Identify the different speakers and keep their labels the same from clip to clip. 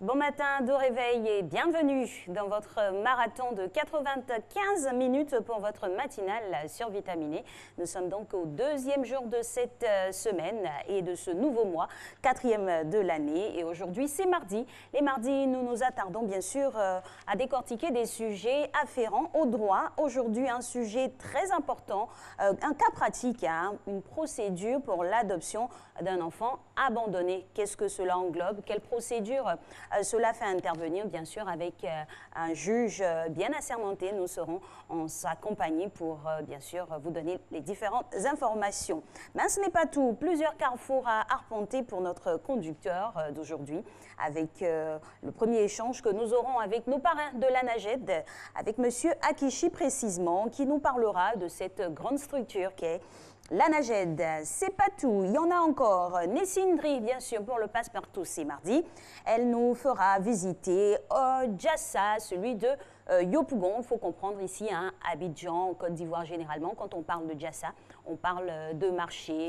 Speaker 1: Bon matin de réveil et bienvenue dans votre marathon de 95 minutes pour votre matinale survitaminée. Nous sommes donc au deuxième jour de cette semaine et de ce nouveau mois, quatrième de l'année. Et aujourd'hui, c'est mardi. Les mardis, nous nous attardons bien sûr à décortiquer des sujets afférents au droit. Aujourd'hui, un sujet très important, un cas pratique, une procédure pour l'adoption d'un enfant abandonné. Qu'est-ce que cela englobe? Quelle procédure cela fait intervenir, bien sûr, avec un juge bien assermenté. Nous serons en sa compagnie pour, bien sûr, vous donner les différentes informations. Mais ce n'est pas tout. Plusieurs carrefours à arpenter pour notre conducteur d'aujourd'hui, avec le premier échange que nous aurons avec nos parrains de l'ANAGED, avec M. Akichi précisément, qui nous parlera de cette grande structure qui est l'ANAGED. C'est pas tout, il y en a encore. Nessindri, bien sûr, pour le passe-partout, c'est mardi. Elle nous fera visiter Djassa, celui de Yopougon. Il faut comprendre ici, Abidjan, en Côte d'Ivoire généralement, quand on parle de Djassa, on parle de marché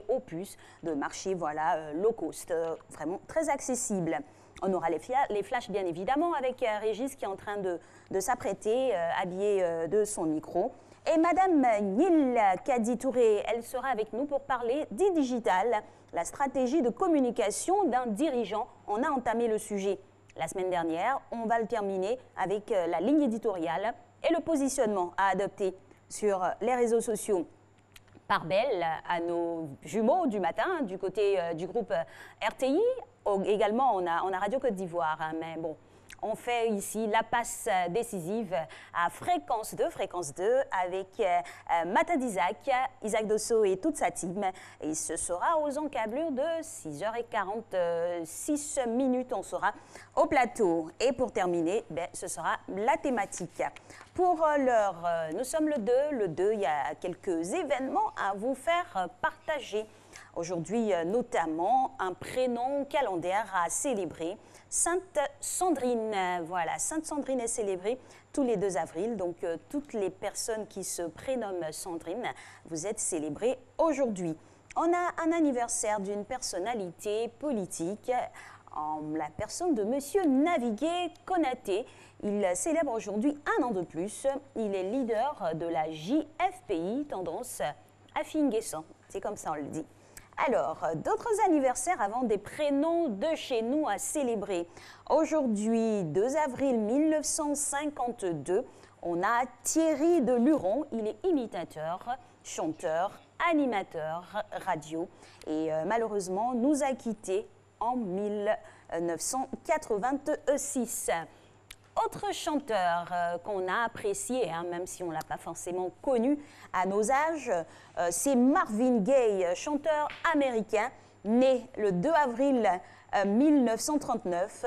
Speaker 1: opus, de marché voilà, low cost, vraiment très accessible. On aura les flashs, bien évidemment, avec Régis qui est en train de s'apprêter, habillé de son micro. Et Madame Nil Kadi Touré, elle sera avec nous pour parler d'e-digital, la stratégie de communication d'un dirigeant. On a entamé le sujet la semaine dernière. On va le terminer avec la ligne éditoriale et le positionnement à adopter sur les réseaux sociaux. Part belle à nos jumeaux du matin, du côté du groupe RTI. Également, on a Radio Côte d'Ivoire, mais bon. On fait ici la passe décisive à Fréquence 2 avec Mata d'Isaac, Isaac Dosso et toute sa team. Et ce sera aux encablures de 6h46 minutes. On sera au plateau. Et pour terminer, ce sera la thématique. Pour l'heure, nous sommes le 2. Le 2, il y a quelques événements à vous faire partager. Aujourd'hui, notamment, un prénom calendaire à célébrer. Sainte Sandrine, voilà, Sainte Sandrine est célébrée tous les 2 avril. Donc, toutes les personnes qui se prénomment Sandrine, vous êtes célébrées aujourd'hui. On a un anniversaire d'une personnalité politique, en la personne de Monsieur Navigué Konaté. Il célèbre aujourd'hui 1 an de plus. Il est leader de la JFPI, tendance à Finguessan. C'est comme ça on le dit. Alors, d'autres anniversaires avant des prénoms de chez nous à célébrer. Aujourd'hui, 2 avril 1952, on a Thierry de Luron. Il est imitateur, chanteur, animateur radio et malheureusement nous a quittés en 1986. Autre chanteur qu'on a apprécié, même si on ne l'a pas forcément connu à nos âges, c'est Marvin Gaye, chanteur américain, né le 2 avril 1939.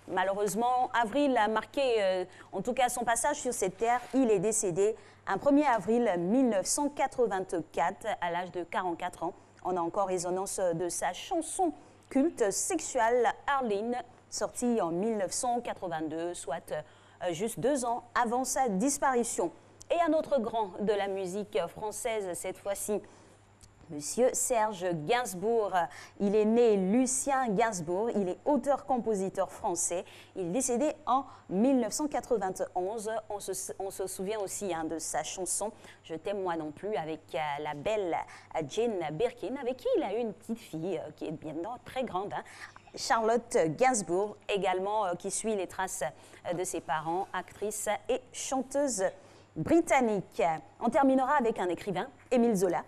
Speaker 1: Malheureusement, avril a marqué en tout cas son passage sur cette terre. Il est décédé un 1er avril 1984 à l'âge de 44 ans. On a encore résonance de sa chanson culte Sexual Arlene, sorti en 1982, soit juste 2 ans avant sa disparition. Et un autre grand de la musique française, cette fois-ci, Monsieur Serge Gainsbourg. Il est né Lucien Gainsbourg, il est auteur-compositeur français. Il est décédé en 1991. On se souvient aussi de sa chanson « Je t'aime moi non plus » avec la belle Jane Birkin, avec qui il a eu une petite fille qui est bien très grande, Charlotte Gainsbourg, également qui suit les traces de ses parents, actrice et chanteuse britannique. On terminera avec un écrivain, Émile Zola,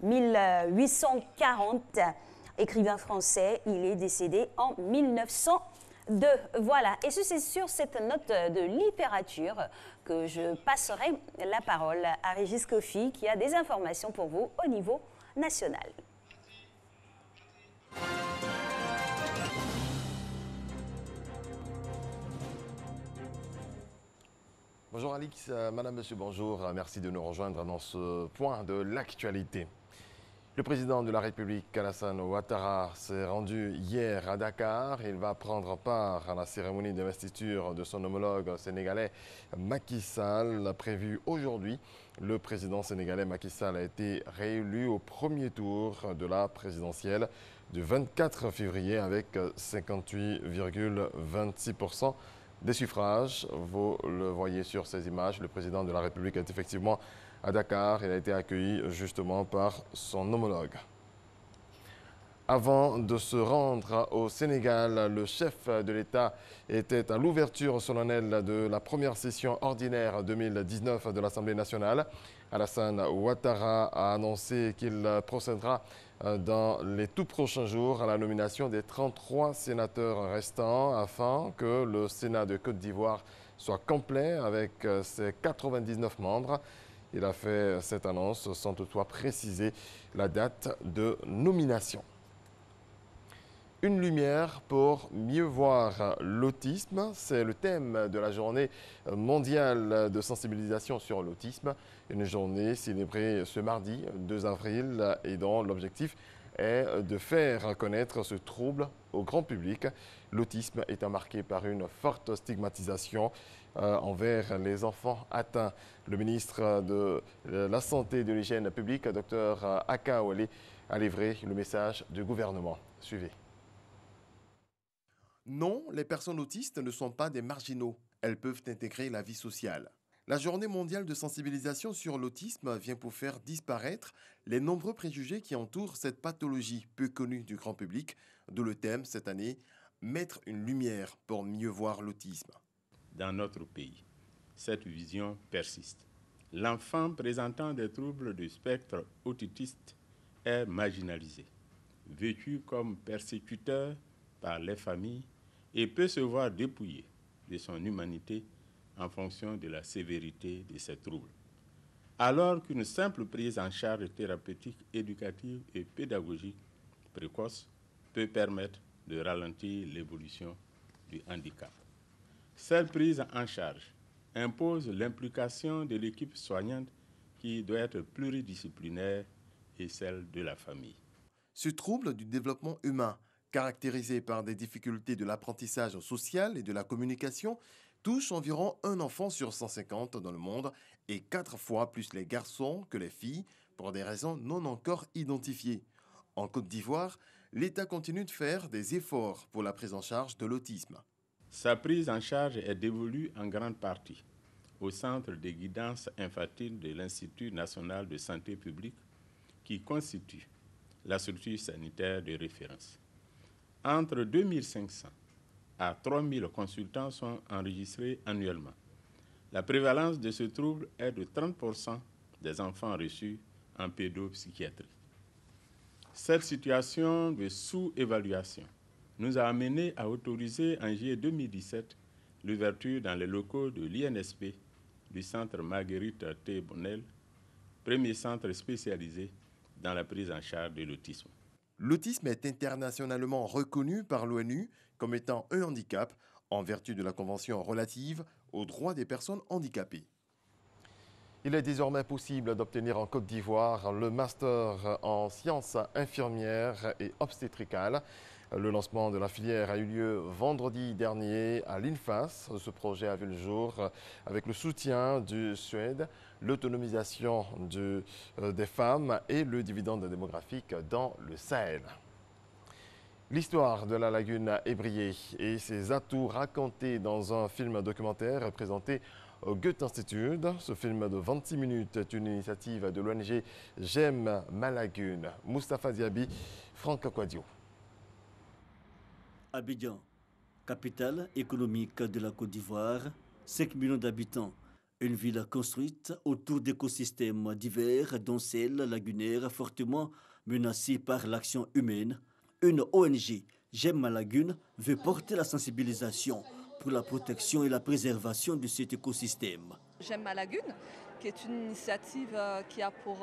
Speaker 1: 1840, écrivain français. Il est décédé en 1902. Voilà, et c'est sur cette note de littérature que je passerai la parole à Régis Kofi qui a des informations pour vous au niveau national.
Speaker 2: Bonjour Alix, madame, monsieur, bonjour. Merci de nous rejoindre dans ce point de l'actualité. Le président de la République, Alassane Ouattara, s'est rendu hier à Dakar. Il va prendre part à la cérémonie d'investiture de son homologue sénégalais Macky Sall, prévue aujourd'hui. Le président sénégalais Macky Sall a été réélu au premier tour de la présidentielle du 24 février avec 58,26% des suffrages. Vous le voyez sur ces images, le président de la République est effectivement à Dakar. Il a été accueilli justement par son homologue. Avant de se rendre au Sénégal, le chef de l'État était à l'ouverture solennelle de la première session ordinaire 2019 de l'Assemblée nationale. Alassane Ouattara a annoncé qu'il procédera dans les tout prochains jours à la nomination des 33 sénateurs restants afin que le Sénat de Côte d'Ivoire soit complet avec ses 99 membres. Il a fait cette annonce sans toutefois préciser la date de nomination. Une lumière pour mieux voir l'autisme, c'est le thème de la journée mondiale de sensibilisation sur l'autisme. Une journée célébrée ce mardi 2 avril et dont l'objectif est de faire connaître ce trouble au grand public. L'autisme étant marqué par une forte stigmatisation envers les enfants atteints. Le ministre de la Santé et de l'Hygiène publique, Dr Aka Wale, a livré le message du gouvernement. Suivez.
Speaker 3: Non, les personnes autistes ne sont pas des marginaux. Elles peuvent intégrer la vie sociale. La journée mondiale de sensibilisation sur l'autisme vient pour faire disparaître les nombreux préjugés qui entourent cette pathologie peu connue du grand public, d'où le thème cette année, mettre une lumière pour mieux voir l'autisme.
Speaker 4: Dans notre pays, cette vision persiste. L'enfant présentant des troubles du spectre autiste est marginalisé, vécu comme persécuteur par les familles et peut se voir dépouillé de son humanité en fonction de la sévérité de ses troubles. Alors qu'une simple prise en charge thérapeutique, éducative et pédagogique précoce peut permettre de ralentir l'évolution du handicap. Cette prise en charge impose l'implication de l'équipe soignante qui doit être pluridisciplinaire et celle de la famille.
Speaker 3: Ce trouble du développement humain, caractérisé par des difficultés de l'apprentissage social et de la communication, touche environ un enfant sur 150 dans le monde et 4 fois plus les garçons que les filles pour des raisons non encore identifiées. En Côte d'Ivoire, l'État continue de faire des efforts pour la prise en charge de l'autisme.
Speaker 4: Sa prise en charge est dévolue en grande partie au Centre de guidance infantile de l'Institut national de santé publique qui constitue la structure sanitaire de référence. Entre 2500 à 3000 consultants sont enregistrés annuellement. La prévalence de ce trouble est de 30% des enfants reçus en pédopsychiatrie. Cette situation de sous-évaluation nous a amené à autoriser en juillet 2017 l'ouverture dans les locaux de l'INSP du centre Marguerite T. Bonnel, premier centre spécialisé dans la prise en charge de l'autisme.
Speaker 3: L'autisme est internationalement reconnu par l'ONU comme étant un handicap en vertu de la Convention relative aux droits des personnes handicapées.
Speaker 2: Il est désormais possible d'obtenir en Côte d'Ivoire le master en sciences infirmières et obstétricales. Le lancement de la filière a eu lieu vendredi dernier à l'INFAS. Ce projet a vu le jour avec le soutien du Suède, l'autonomisation des femmes et le dividende démographique dans le Sahel. L'histoire de la lagune ébriée et ses atouts racontés dans un film documentaire présenté au Goethe-Institut. Ce film de 26 minutes est une initiative de l'ONG J'aime ma lagune. Moustapha Diaby, Franck Quadio.
Speaker 5: Abidjan, capitale économique de la Côte d'Ivoire, 5 millions d'habitants. Une ville construite autour d'écosystèmes divers, dont celle lagunaire fortement menacée par l'action humaine. Une ONG, J'aime ma lagune, veut porter la sensibilisation pour la protection et la préservation de cet écosystème.
Speaker 6: J'aime ma lagune, qui est une initiative qui a pour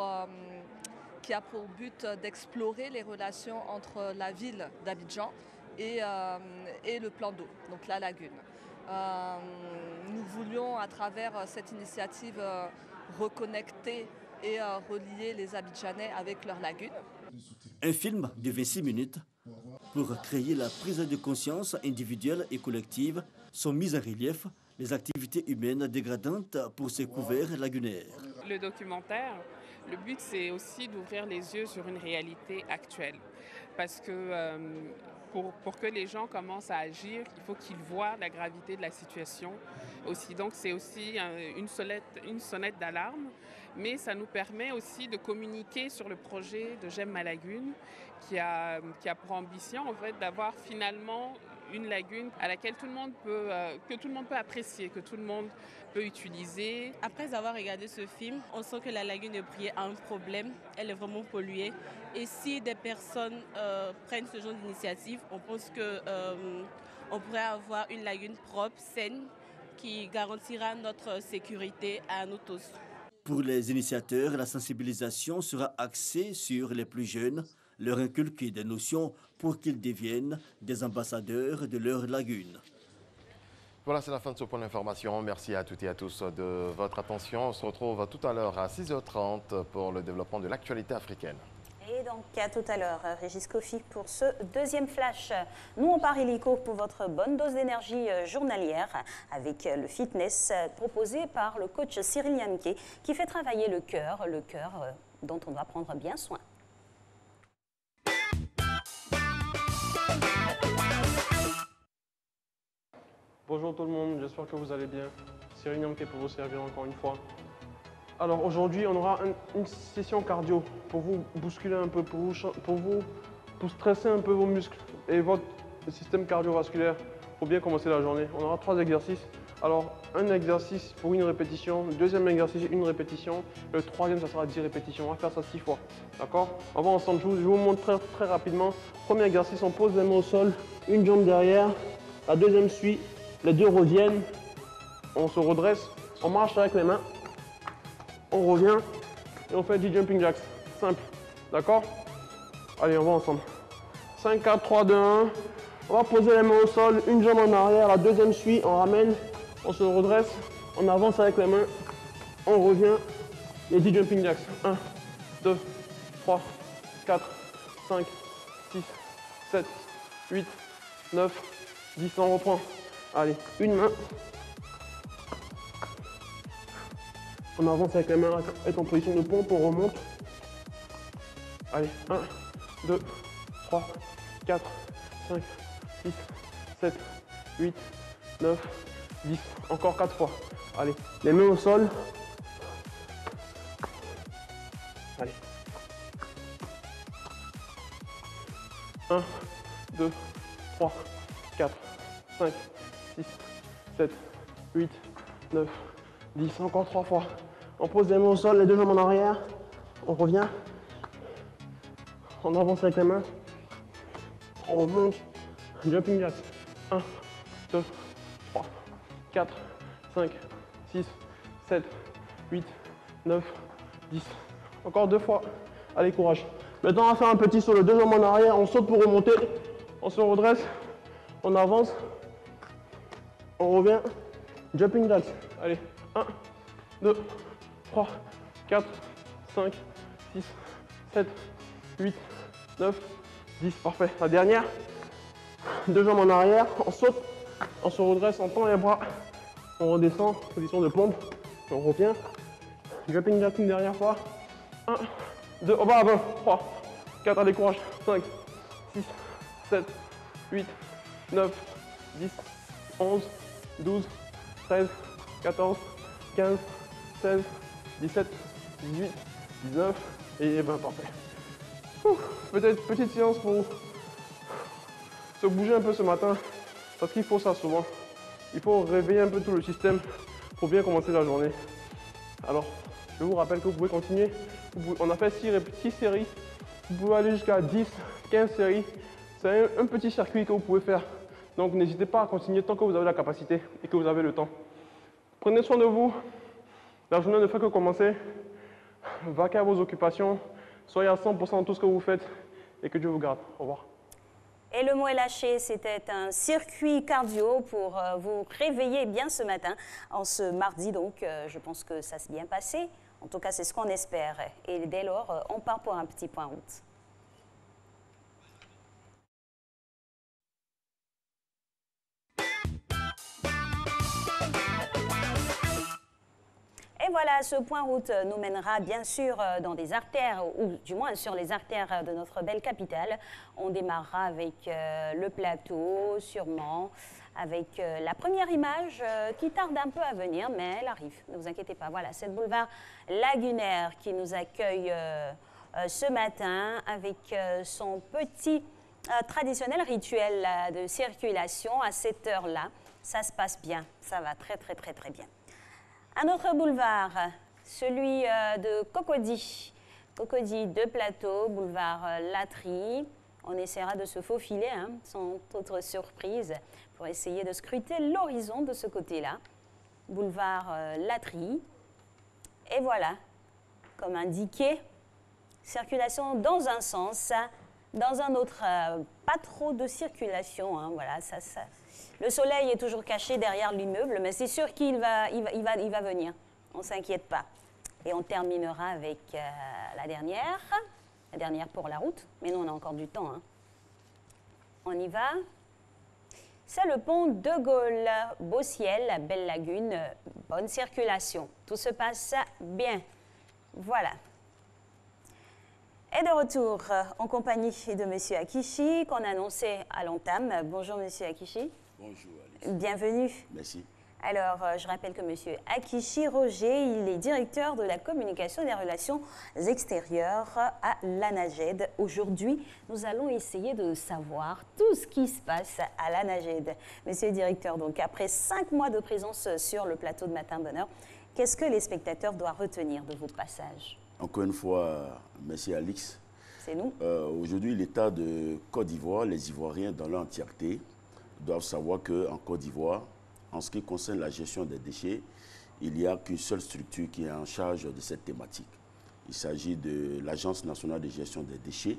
Speaker 6: but d'explorer les relations entre la ville d'Abidjan et le plan d'eau, donc la lagune. Nous voulions, à travers cette initiative, reconnecter et relier les Abidjanais avec leur lagune.
Speaker 5: Un film de 26 minutes pour créer la prise de conscience individuelle et collective sont mises en relief les activités humaines dégradantes pour ces couverts lagunaires.
Speaker 7: Le documentaire, le but c'est aussi d'ouvrir les yeux sur une réalité actuelle. Parce que pour que les gens commencent à agir, il faut qu'ils voient la gravité de la situation aussi. Donc c'est aussi une sonnette d'alarme, mais ça nous permet aussi de communiquer sur le projet de J'aime ma lagune qui a pour ambition en fait d'avoir finalement une lagune à laquelle que tout le monde peut apprécier, que tout le monde peut utiliser.
Speaker 8: Après avoir regardé ce film, on sent que la lagune de Briey a un problème, elle est vraiment polluée. Et si des personnes prennent ce genre d'initiative, on pense qu'on pourrait avoir une lagune propre, saine, qui garantira notre sécurité à nous tous.
Speaker 5: Pour les initiateurs, la sensibilisation sera axée sur les plus jeunes, leur inculquer des notions pour qu'ils deviennent des ambassadeurs de leur lagune.
Speaker 2: Voilà, c'est la fin de ce point d'information. Merci à toutes et à tous de votre attention. On se retrouve tout à l'heure à 6h30 pour le développement de l'actualité africaine.
Speaker 1: Et donc, à tout à l'heure, Régis Kofi pour ce deuxième flash. Nous, on part illico pour votre bonne dose d'énergie journalière avec le fitness proposé par le coach Cyril Yamke qui fait travailler le cœur dont on doit prendre bien soin.
Speaker 9: Bonjour tout le monde, j'espère que vous allez bien. Cyril Yamke pour vous servir encore une fois. Alors aujourd'hui, on aura une session cardio pour vous bousculer un peu, pour stresser un peu vos muscles et votre système cardiovasculaire pour bien commencer la journée. On aura 3 exercices. Alors un exercice pour une répétition, le deuxième exercice une répétition, le troisième ça sera 10 répétitions. On va faire ça 6 fois. D'accord? On va ensemble, je vous montre très rapidement. Premier exercice, on pose les mains au sol, une jambe derrière, la deuxième suit, les deux reviennent, on se redresse, on marche avec les mains. On revient et on fait 10 jumping jacks. Simple. D'accord? Allez, on va ensemble. 5, 4, 3, 2, 1. On va poser les mains au sol, une jambe en arrière, la deuxième suit, on ramène, on se redresse, on avance avec les mains, on revient. Et 10 jumping jacks. 1, 2, 3, 4, 5, 6, 7, 8, 9, 10. On reprend. Allez, une main. On avance avec les mains, être en position de pompe, on remonte. Allez, 1, 2, 3, 4, 5, 6, 7, 8, 9, 10. Encore 4 fois. Allez, les mains au sol. Allez. 1, 2, 3, 4, 5, 6, 7, 8, 9, 10. Encore 3 fois. On pose les mains au sol, les deux jambes en arrière. On revient. On avance avec les mains. On remonte. Jumping jacks. 1, 2, 3, 4, 5, 6, 7, 8, 9, 10. Encore 2 fois. Allez, courage. Maintenant, on va faire un petit saut. Les deux jambes en arrière. On saute pour remonter. On se redresse. On avance. On revient. Jumping jacks. Allez. 1, 2, 3, 4, 5, 6, 7, 8, 9, 10. Parfait. La dernière. Deux jambes en arrière. On saute. On se redresse. On tend les bras. On redescend. Position de pompe. On revient. Jumping jack une dernière fois. 1, 2, on va à 20. 3, 4. Allez, courage. 5, 6, 7, 8, 9, 10, 11, 12, 13, 14, 15, 16, 17, 18, 19 et 20, parfait. Peut-être petite séance pour se bouger un peu ce matin, parce qu'il faut ça souvent. Il faut réveiller un peu tout le système pour bien commencer la journée. Alors, je vous rappelle que vous pouvez continuer. On a fait 6 séries, vous pouvez aller jusqu'à 10, 15 séries. C'est un petit circuit que vous pouvez faire. Donc n'hésitez pas à continuer tant que vous avez la capacité et que vous avez le temps. Prenez soin de vous. La journée ne fait que commencer. Vaquez à vos occupations. Soyez à 100% dans tout ce que vous faites et que Dieu vous garde. Au revoir.
Speaker 1: Et le mot est lâché, c'était un circuit cardio pour vous réveiller bien ce matin. En ce mardi, donc, je pense que ça s'est bien passé. En tout cas, c'est ce qu'on espère. Et dès lors, on part pour un petit point route. voilà, ce point route nous mènera bien sûr dans des artères, ou du moins sur les artères de notre belle capitale. On démarrera avec le plateau, sûrement, avec la première image qui tarde un peu à venir, mais elle arrive, ne vous inquiétez pas. Voilà, c'est le boulevard Lagunaire qui nous accueille ce matin avec son petit traditionnel rituel de circulation à cette heure-là. Ça se passe bien, ça va très bien. Un autre boulevard, celui de Cocody. Cocody de Plateau, boulevard Latry. On essaiera de se faufiler, sans autre surprise, pour essayer de scruter l'horizon de ce côté-là. Boulevard Latry. Et voilà, comme indiqué, circulation dans un sens, dans un autre, pas trop de circulation. Voilà, le soleil est toujours caché derrière l'immeuble, mais c'est sûr qu'il va venir. On ne s'inquiète pas. Et on terminera avec la dernière pour la route. Mais nous, on a encore du temps. On y va. C'est le pont de Gaulle, beau ciel, belle lagune, bonne circulation. Tout se passe bien. Voilà. Et de retour en compagnie de M. Akichi, qu'on annonçait à l'entame. Bonjour M. Akichi.
Speaker 10: Bonjour Alice.
Speaker 1: Bienvenue.
Speaker 10: Merci.
Speaker 1: Alors, je rappelle que M. Akichi Roger, il est directeur de la communication et des relations extérieures à l'ANAGED. Aujourd'hui, nous allons essayer de savoir tout ce qui se passe à l'ANAGED. Monsieur le directeur, donc après 5 mois de présence sur le plateau de Matin Bonheur, qu'est-ce que les spectateurs doivent retenir de vos passages?
Speaker 10: Encore une fois, merci Alix.
Speaker 1: C'est nous.
Speaker 10: Aujourd'hui, l'État de Côte d'Ivoire, les Ivoiriens dans leur entièreté, doivent savoir qu'en Côte d'Ivoire, en ce qui concerne la gestion des déchets, il n'y a qu'une seule structure qui est en charge de cette thématique. Il s'agit de l'Agence nationale de gestion des déchets,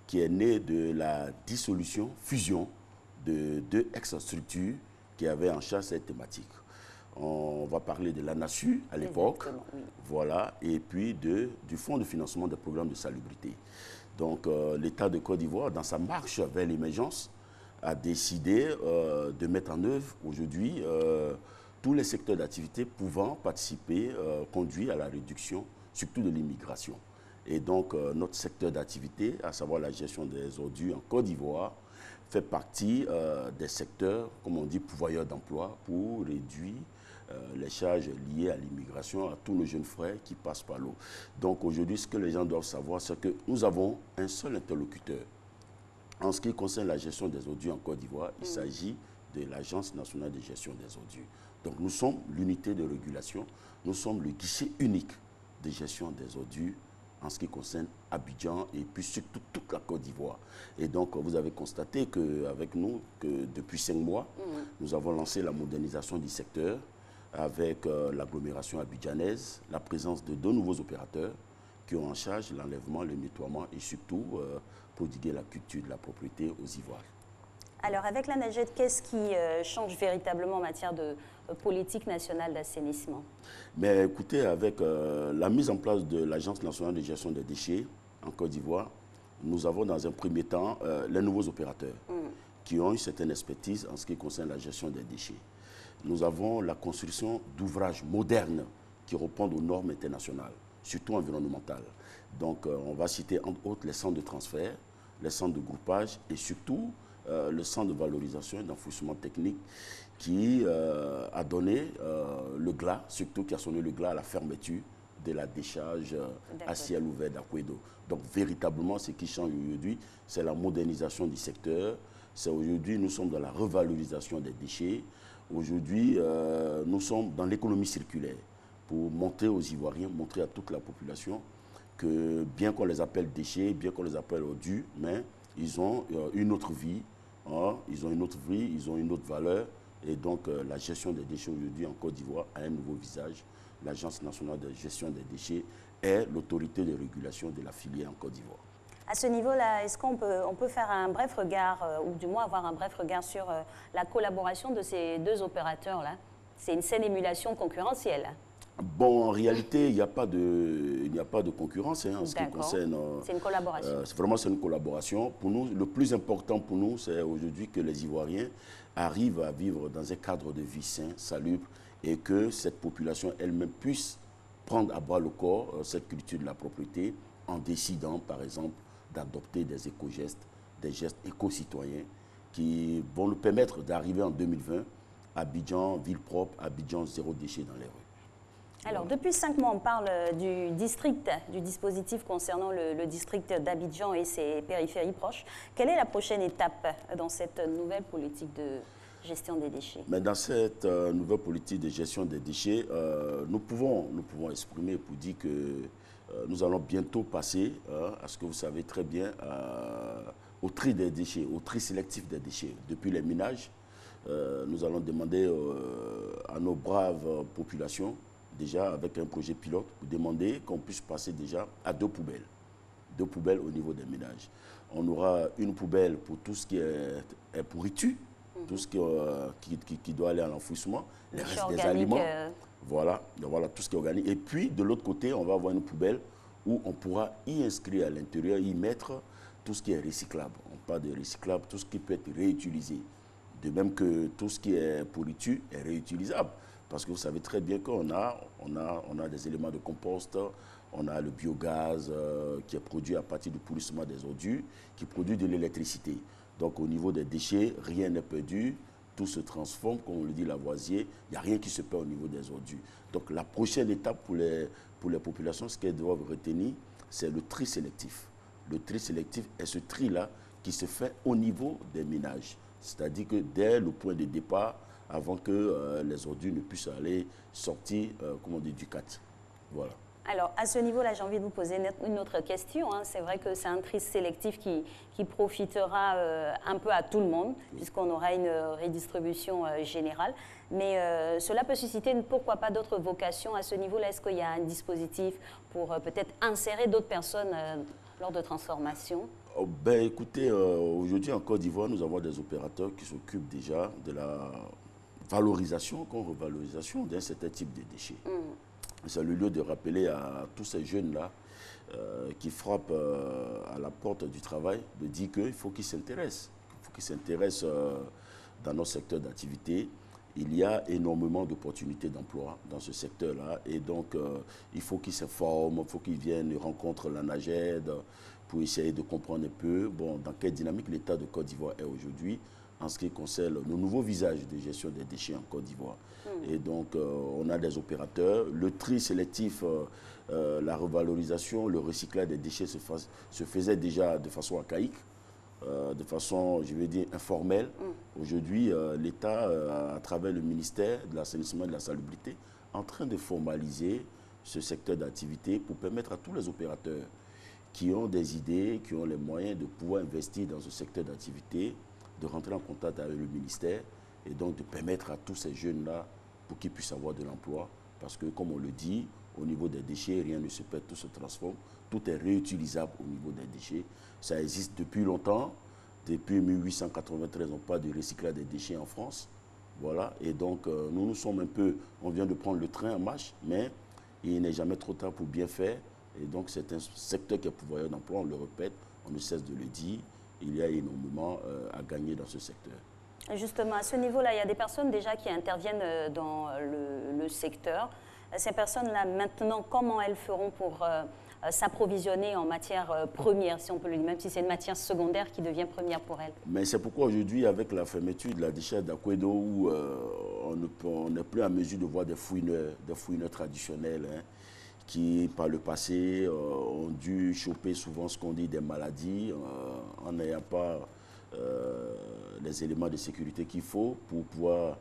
Speaker 10: qui est née de la dissolution, fusion de 2 ex-structures qui avaient en charge cette thématique. On va parler de l'ANASU à l'époque,
Speaker 1: oui.
Speaker 10: Voilà, et puis du Fonds de financement des programmes de salubrité. Donc l'État de Côte d'Ivoire, dans sa marche vers l'émergence, a décidé de mettre en œuvre aujourd'hui tous les secteurs d'activité pouvant participer, conduire à la réduction, surtout de l'immigration. Et donc notre secteur d'activité, à savoir la gestion des ordures en Côte d'Ivoire, fait partie des secteurs, comme on dit, pourvoyeurs d'emploi pour réduire les charges liées à l'immigration, à tous nos jeunes frères qui passent par l'eau. Donc aujourd'hui, ce que les gens doivent savoir, c'est que nous avons un seul interlocuteur. En ce qui concerne la gestion des ordures en Côte d'Ivoire, il s'agit de l'Agence nationale de gestion des ordures. Donc nous sommes l'unité de régulation, nous sommes le guichet unique de gestion des ordures en ce qui concerne Abidjan et puis surtout toute la Côte d'Ivoire. Et donc vous avez constaté qu'avec nous, que depuis 5 mois, nous avons lancé la modernisation du secteur avec l'agglomération abidjanaise, la présence de 2 nouveaux opérateurs qui ont en charge l'enlèvement, le nettoiement et surtout prodiguer la culture de la propriété aux Ivoires.
Speaker 1: Alors avec l'ANAGED, qu'est-ce qui change véritablement en matière de politique nationale d'assainissement?
Speaker 10: Mais écoutez, avec la mise en place de l'Agence nationale de gestion des déchets en Côte d'Ivoire, nous avons dans un premier temps les nouveaux opérateurs qui ont une certaine expertise en ce qui concerne la gestion des déchets. Nous avons la construction d'ouvrages modernes qui répondent aux normes internationales, surtout environnementales. Donc on va citer entre autres les centres de transfert, les centres de groupage et surtout le centre de valorisation et d'enfouissement technique qui a donné le glas, surtout qui a sonné le glas à la fermeture de la décharge à ciel ouvert d'Akwedo. Donc véritablement, ce qui change aujourd'hui, c'est la modernisation du secteur. C'est aujourd'hui, nous sommes dans la revalorisation des déchets. Aujourd'hui, nous sommes dans l'économie circulaire pour montrer aux Ivoiriens, montrer à toute la population que bien qu'on les appelle déchets, bien qu'on les appelle ordures, mais ils ont une autre vie, ils ont une autre vie, ils ont une autre valeur. Et donc la gestion des déchets aujourd'hui en Côte d'Ivoire a un nouveau visage. L'Agence nationale de gestion des déchets est l'autorité de régulation de la filière en Côte d'Ivoire.
Speaker 1: À ce niveau-là, est-ce qu'on peut faire un bref regard, ou du moins avoir un bref regard sur la collaboration de ces 2 opérateurs-là? C'est une saine émulation concurrentielle.
Speaker 10: Bon, en réalité, il n'y a pas de concurrence en ce qui concerne.
Speaker 1: C'est une collaboration.
Speaker 10: C'est une collaboration. Pour nous, le plus important pour nous, c'est aujourd'hui que les Ivoiriens arrivent à vivre dans un cadre de vie sain, salubre, et que cette population elle-même puisse prendre à bras le corps cette culture de la propriété en décidant, par exemple, d'adopter des éco-gestes, des gestes éco-citoyens qui vont nous permettre d'arriver en 2020 à Abidjan, ville propre, Abidjan, zéro déchet dans les rues.
Speaker 1: Alors, depuis 5 mois, on parle du dispositif concernant le district d'Abidjan et ses périphéries proches. Quelle est la prochaine étape dans cette nouvelle politique de gestion des déchets?
Speaker 10: Mais dans cette nouvelle politique de gestion des déchets, nous pouvons exprimer pour dire que nous allons bientôt passer à ce que vous savez très bien, au tri des déchets, au tri sélectif des déchets. Depuis les minages, nous allons demander à nos braves populations, déjà avec un projet pilote, pour demander qu'on puisse passer déjà à 2 poubelles. 2 poubelles au niveau des ménages. On aura une poubelle pour tout ce qui est pourriture, tout ce qui doit aller à l'enfouissement, les restes des aliments, voilà, tout ce qui est organique. Et puis, de l'autre côté, on va avoir une poubelle où on pourra y inscrire à l'intérieur, y mettre tout ce qui est recyclable. On parle de recyclable, tout ce qui peut être réutilisé. De même que tout ce qui est pourriture est réutilisable. Parce que vous savez très bien qu'on a des éléments de compost, on a le biogaz qui est produit à partir du pourrissement des ordures, qui produit de l'électricité. Donc au niveau des déchets, rien n'est perdu, tout se transforme, comme on le dit Lavoisier, il n'y a rien qui se perd au niveau des ordures. Donc la prochaine étape pour les populations, ce qu'elles doivent retenir, c'est le tri sélectif. Le tri sélectif est ce tri-là qui se fait au niveau des ménages. C'est-à-dire que dès le point de départ, avant que les ordures ne puissent aller sortir, comme on dit, du CAT. Voilà.
Speaker 1: Alors, à ce niveau-là, j'ai envie de vous poser une autre question. C'est vrai que c'est un tri sélectif qui profitera un peu à tout le monde, puisqu'on aura une redistribution générale. Mais cela peut susciter, pourquoi pas, d'autres vocations à ce niveau-là. Est-ce qu'il y a un dispositif pour peut-être insérer d'autres personnes lors de transformation?
Speaker 10: Écoutez, aujourd'hui en Côte d'Ivoire, nous avons des opérateurs qui s'occupent déjà de la valorisation, revalorisation d'un certain type de déchets. C'est le lieu de rappeler à tous ces jeunes-là qui frappent à la porte du travail, de dire qu'il faut qu'ils s'intéressent. Il faut qu'ils s'intéressent dans nos secteurs d'activité. Il y a énormément d'opportunités d'emploi dans ce secteur-là. Et donc, il faut qu'ils se forment, il faut qu'ils viennent rencontrer la NAGED pour essayer de comprendre un peu dans quelle dynamique l'État de Côte d'Ivoire est aujourd'hui en ce qui concerne le nouveau visage de gestion des déchets en Côte d'Ivoire. Et donc, on a des opérateurs. Le tri sélectif, la revalorisation, le recyclage des déchets se faisait déjà de façon archaïque, de façon, je vais dire, informelle. Aujourd'hui, l'État, à travers le ministère de l'Assainissement et de la Salubrité, est en train de formaliser ce secteur d'activité pour permettre à tous les opérateurs qui ont des idées, qui ont les moyens de pouvoir investir dans ce secteur d'activité, de rentrer en contact avec le ministère et donc de permettre à tous ces jeunes-là pour qu'ils puissent avoir de l'emploi. Parce que, comme on le dit, au niveau des déchets, rien ne se perd, tout se transforme. Tout est réutilisable au niveau des déchets. Ça existe depuis longtemps. Depuis 1893, on parle de recyclage des déchets en France. Voilà. Et donc, nous sommes un peu... On vient de prendre le train en marche, mais il n'est jamais trop tard pour bien faire. Et donc, c'est un secteur qui est pourvoyeur d'emploi, on le répète, on ne cesse de le dire. Il y a énormément à gagner dans ce secteur.
Speaker 1: Justement, à ce niveau-là, il y a des personnes déjà qui interviennent dans le secteur. Ces personnes-là, maintenant, comment elles feront pour s'approvisionner en matière première, si on peut le dire, même si c'est une matière secondaire qui devient première pour elles? Mais
Speaker 10: c'est pourquoi aujourd'hui, avec la fermeture de la déchetterie d'Akwedo, où on n'est plus à mesure de voir des fouineurs traditionnels, qui, par le passé, ont dû choper souvent ce qu'on dit des maladies, en n'ayant pas les éléments de sécurité qu'il faut pour pouvoir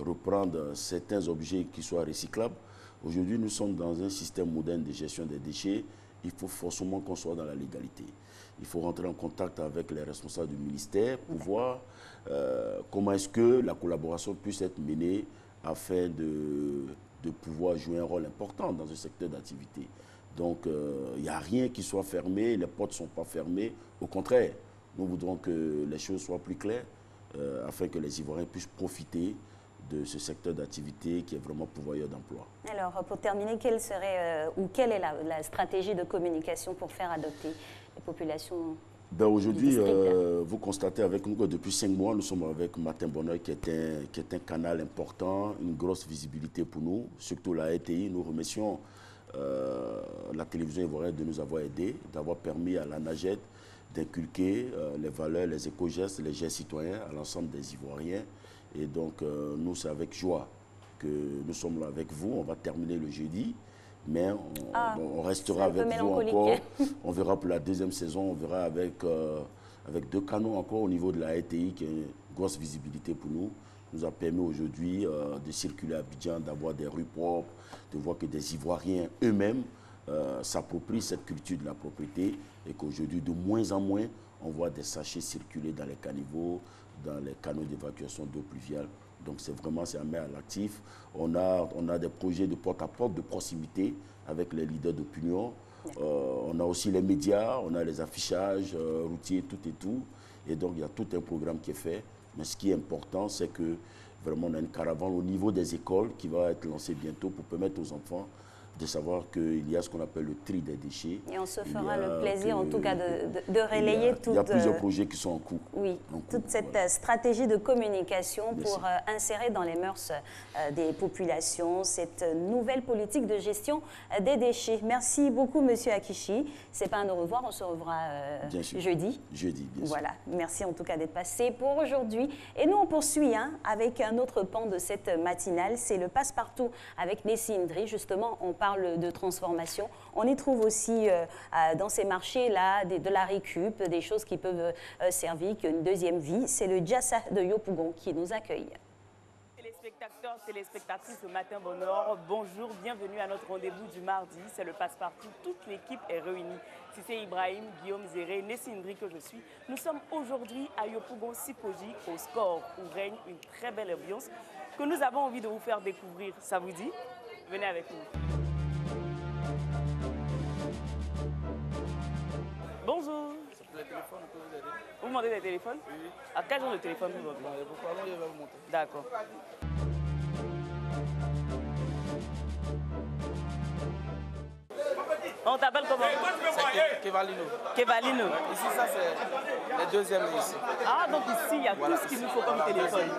Speaker 10: reprendre certains objets qui soient recyclables. Aujourd'hui, nous sommes dans un système moderne de gestion des déchets. Il faut forcément qu'on soit dans la légalité. Il faut rentrer en contact avec les responsables du ministère pour voir comment est-ce que la collaboration puisse être menée afin de pouvoir jouer un rôle important dans ce secteur d'activité. Donc, il n'y a rien qui soit fermé, les portes ne sont pas fermées. Au contraire, nous voudrons que les choses soient plus claires afin que les Ivoiriens puissent profiter de ce secteur d'activité qui est vraiment pourvoyeur d'emploi. Alors, pour terminer, quelle est la stratégie de communication pour faire adopter les populations Aujourd'hui, vous constatez avec nous que depuis 5 mois, nous sommes avec Matin Bonheur qui est un canal important, une grosse visibilité pour nous, surtout la RTI. Nous remercions la télévision ivoirienne de nous avoir aidés, d'avoir permis à la NAGED d'inculquer les valeurs, les éco-gestes, les gestes citoyens à l'ensemble des Ivoiriens. Et donc, nous, c'est avec joie que nous sommes là avec vous. On va terminer le jeudi. Mais on restera avec vous encore. On verra pour la deuxième saison, on verra avec 2 canaux encore au niveau de la RTI, qui est une grosse visibilité pour nous. Nous a permis aujourd'hui de circuler à Abidjan, d'avoir des rues propres, de voir que des Ivoiriens eux-mêmes s'approprient cette culture de la propriété et qu'aujourd'hui, de moins en moins, on voit des sachets circuler dans les caniveaux, dans les canaux d'évacuation d'eau pluviale. Donc c'est vraiment, c'est un met à l'actif. On a des projets de porte-à-porte, de proximité avec les leaders d'opinion. On a aussi les médias, on a les affichages routiers, tout et tout. Et donc il y a tout un programme qui est fait. Mais ce qui est important, c'est que vraiment on a une caravane au niveau des écoles qui va être lancée bientôt pour permettre aux enfants de savoir qu'il y a ce qu'on appelle le tri des déchets.
Speaker 1: Et on se fera le plaisir, en tout cas, de relayer tout.
Speaker 10: Il y a plusieurs projets qui sont en cours.
Speaker 1: Oui, toute cette stratégie de communication pour insérer dans les mœurs des populations cette nouvelle politique de gestion des déchets. Merci beaucoup, Monsieur Akichi. C'est pas un au revoir, on se revoit jeudi.
Speaker 10: Jeudi, bien sûr.
Speaker 1: Voilà, merci en tout cas d'être passé pour aujourd'hui. Et nous, on poursuit avec un autre pan de cette matinale, c'est le passe-partout avec Nessi Indri. Justement, on parle de transformation. On y trouve aussi dans ces marchés-là de la récup, des choses qui peuvent servir qu'une deuxième vie. C'est le Djassa de Yopougon qui nous accueille.
Speaker 11: Téléspectateurs, téléspectatrices de Matin Bonheur, bonjour, bienvenue à notre rendez-vous du mardi. C'est le passe-partout, toute l'équipe est réunie. Si c'est Ibrahim, Guillaume Zéré, Nessi Indri que je suis, nous sommes aujourd'hui à Yopougon Sipoji, au Score, où règne une très belle ambiance que nous avons envie de vous faire découvrir. Ça vous dit? Venez avec nous. Bonjour. Vous demandez des téléphones? Oui. À quel genre de téléphone vous demandez? D'accord. On t'appelle comment?
Speaker 12: C'est Kevalino.
Speaker 11: Kevalino.
Speaker 12: Ici, ça, c'est le deuxième ici.
Speaker 11: Ah, donc ici, il y a tout ce qu'il nous faut comme téléphone.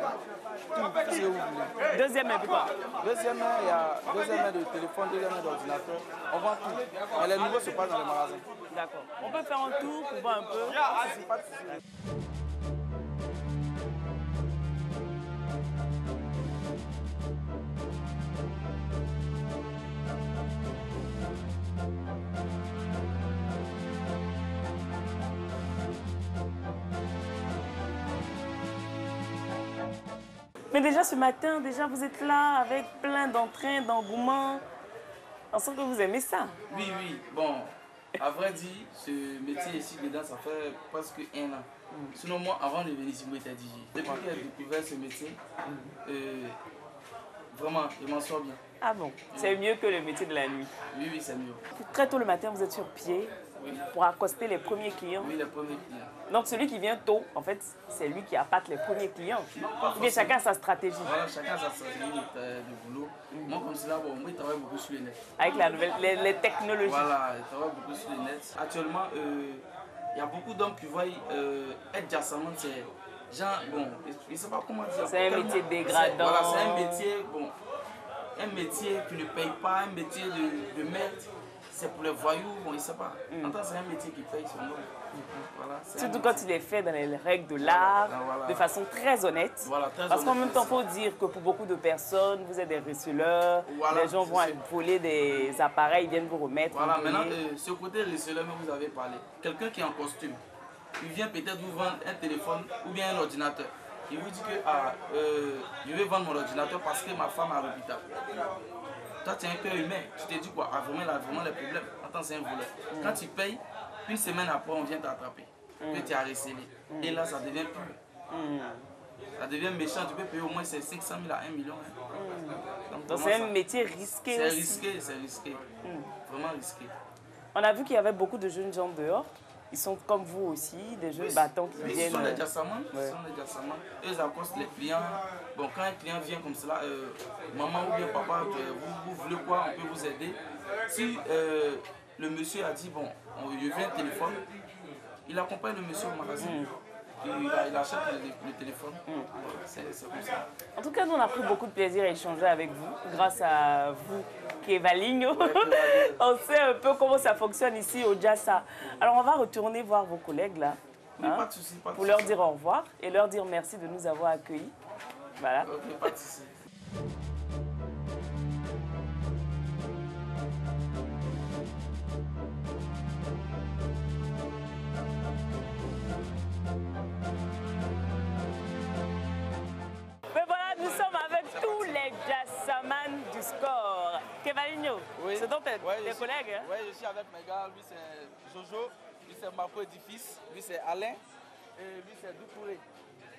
Speaker 12: Tout ce que vous voulez.
Speaker 11: Deuxième main, quoi?
Speaker 12: Deuxième main, il y a deuxième main de téléphone, deuxième main d'ordinateur. On vend tout. Mais les nouveaux se passent dans les magasins.
Speaker 11: D'accord. On peut faire un tour pour voir un peu?
Speaker 12: Pas de souci.
Speaker 11: Mais déjà ce matin, vous êtes là avec plein d'entrain, d'engouement. On sent que vous aimez ça.
Speaker 12: Oui, oui. Bon, à vrai dire, ce métier ici dedans, ça fait presque 1 an. Sinon, moi, avant de venir ici, moi, j'étais DJ. Depuis que j'ai découvert ce métier, vraiment, je m'en sors bien.
Speaker 11: Ah bon? C'est mieux que le métier de la nuit?
Speaker 12: Oui, oui, c'est mieux.
Speaker 11: Très tôt le matin, vous êtes sur pied pour accoster les premiers clients?
Speaker 12: Oui, les premiers clients.
Speaker 11: Donc celui qui vient tôt, en fait, c'est lui qui appâte les premiers clients. Mais chacun a sa stratégie.
Speaker 12: Voilà, chacun a sa stratégie de boulot. Moi, comme cela, bon, moi, je travaille beaucoup sur les nets.
Speaker 11: Avec les technologies.
Speaker 12: Voilà, je travaille beaucoup sur les nets. Actuellement, il y a beaucoup d'hommes qui voient être jassaman, c'est genre, bon, je ne sais pas comment dire.
Speaker 11: C'est un métier dégradant.
Speaker 12: Voilà, c'est un métier, bon, un métier qui ne paye pas, un métier de merde. C'est pour les voyous, bon, je ne sais pas. En tant que c'est un métier qui paye son nom. Voilà,
Speaker 11: surtout quand il est fait dans les règles de l'art, de façon très honnête.
Speaker 12: Voilà,
Speaker 11: parce qu'en même temps, il faut dire que pour beaucoup de personnes, vous êtes des receleurs, les gens vont voler des appareils, ils viennent vous remettre.
Speaker 12: Voilà, maintenant, ce côté receleur, vous avez parlé. Quelqu'un qui est en costume, il vient peut-être vous vendre un téléphone ou bien un ordinateur. Il vous dit que je vais vendre mon ordinateur parce que ma femme est à l'hôpital. Toi, tu es un cœur humain. Tu te dis quoi? Ah, vraiment les problèmes. Attends, c'est un voleur. Quand tu payes, une semaine après, on vient t'attraper. Que tu as recelé. Et là, ça devient pur. Ça devient méchant. Tu peux payer au moins 500 000 à 1 million.
Speaker 11: Donc c'est un métier risqué aussi.
Speaker 12: C'est risqué. Vraiment risqué.
Speaker 11: On a vu qu'il y avait beaucoup de jeunes gens dehors. Ils sont comme vous aussi, des jeunes battants qui viennent.
Speaker 12: Ils sont des jassamans. Ils accostent les clients. Bon, quand un client vient comme cela, maman ou bien papa, vous voulez quoi, on peut vous aider. Si le monsieur a dit, bon, je veux un téléphone, il accompagne le monsieur au magasin. Et il achète le téléphone. C'est comme ça.
Speaker 11: En tout cas, nous on a pris beaucoup de plaisir à échanger avec vous, grâce à vous, Kevaligno. On sait un peu comment ça fonctionne ici au Jassa. Alors on va retourner voir vos collègues là,
Speaker 12: Pas de souci,
Speaker 11: pour leur dire au revoir et leur dire merci de nous avoir accueillis. Voilà.
Speaker 12: Pas de souci.
Speaker 11: Du score. Kevaligno, c'est donc tes collègues hein?
Speaker 12: Oui, je suis avec mes gars. Lui, c'est Jojo. Lui, c'est Marco Édifice. Lui, c'est Alain. Et lui, c'est Doucouré.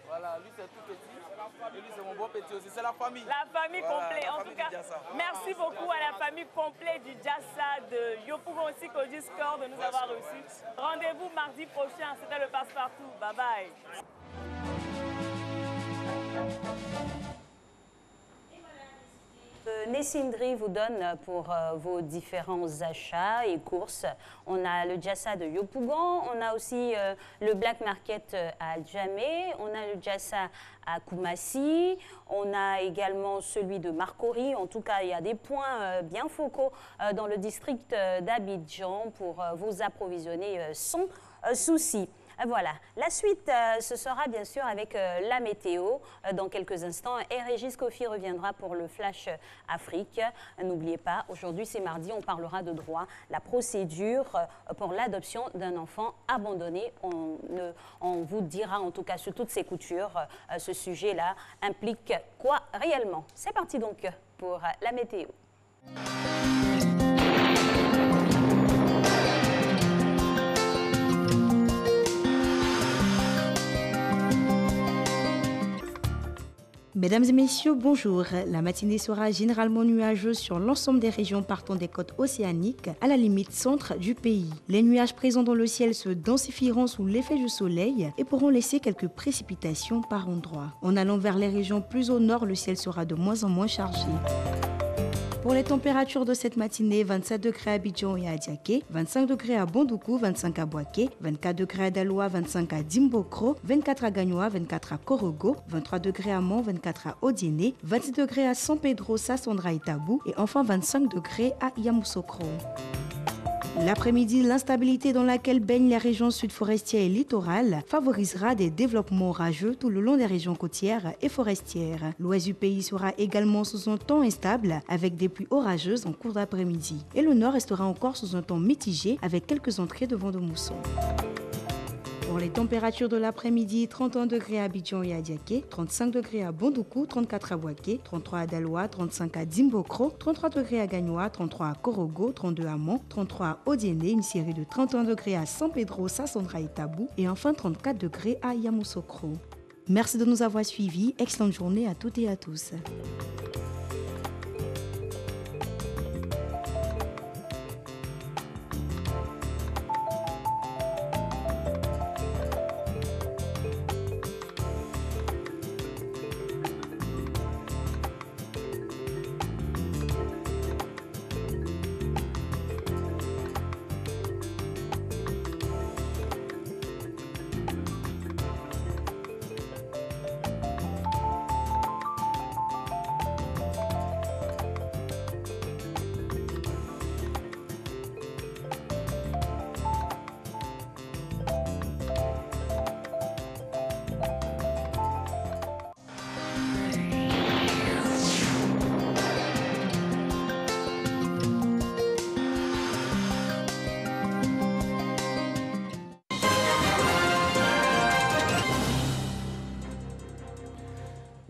Speaker 12: Voilà, lui, c'est tout petit. Et lui, c'est mon bon petit aussi. C'est la famille.
Speaker 11: La famille complète. En tout cas, merci beaucoup à la famille complète du Jassa, de Yopougon aussi, du score, de nous avoir reçus. Rendez-vous mardi prochain. C'était le Passe-Partout. Bye bye.
Speaker 1: Nessindri vous donne pour vos différents achats et courses. On a le Jassa de Yopougon, on a aussi le Black Market à Djamé, on a le Jassa à Koumassi, on a également celui de Marcory. En tout cas, il y a des points bien focaux dans le district d'Abidjan pour vous approvisionner sans souci. Voilà, la suite, ce sera bien sûr avec la météo dans quelques instants. Et Régis Kofi reviendra pour le Flash Afrique. N'oubliez pas, aujourd'hui c'est mardi, on parlera de droit, la procédure pour l'adoption d'un enfant abandonné. On vous dira en tout cas sur toutes ces coutures, ce sujet-là implique quoi réellement. C'est parti donc pour la météo.
Speaker 13: Mesdames et messieurs, bonjour. La matinée sera généralement nuageuse sur l'ensemble des régions partant des côtes océaniques à la limite centre du pays. Les nuages présents dans le ciel se densifieront sous l'effet du soleil et pourront laisser quelques précipitations par endroits. En allant vers les régions plus au nord, le ciel sera de moins en moins chargé. Pour les températures de cette matinée, 27 degrés à Abidjan et à Diaké, 25 degrés à Bondoukou, 25 à Boaké, 24 degrés à Daloa, 25 à Dimbokro, 24 à Gagnoa, 24 à Korogo, 23 degrés à Mont, 24 à Odiene, 26 degrés à San Pedro, Sassandra et Tabou et enfin 25 degrés à Yamoussoukro. L'après-midi, l'instabilité dans laquelle baignent les régions sud-forestières et littorales favorisera des développements orageux tout le long des régions côtières et forestières. L'ouest du pays sera également sous un temps instable avec des pluies orageuses en cours d'après-midi. Et le nord restera encore sous un temps mitigé avec quelques entrées de vent de mousson. Pour les températures de l'après-midi, 31 degrés à Abidjan et à Diaké, 35 degrés à Bondoukou, 34 à Boaké, 33 à Daloa, 35 à Dimbokro, 33 degrés à Gagnoa, 33 à Korogo, 32 à Mont, 33 à Odiene, une série de 31 degrés à San Pedro, Sassandra et Tabou et enfin 34 degrés à Yamoussoukro. Merci de nous avoir suivis. Excellente journée à toutes et à tous.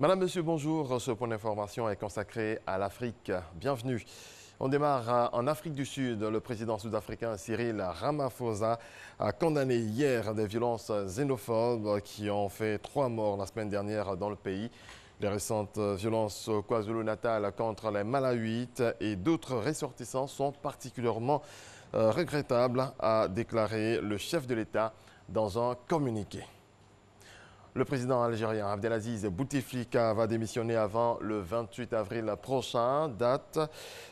Speaker 2: Madame, Monsieur, bonjour. Ce point d'information est consacré à l'Afrique. Bienvenue. On démarre en Afrique du Sud. Le président sud-africain Cyril Ramaphosa a condamné hier des violences xénophobes qui ont fait 3 morts la semaine dernière dans le pays. Les récentes violences au KwaZulu-Natal contre les Malawites et d'autres ressortissants sont particulièrement regrettables, a déclaré le chef de l'État dans un communiqué. Le président algérien Abdelaziz Bouteflika va démissionner avant le 28 avril prochain, date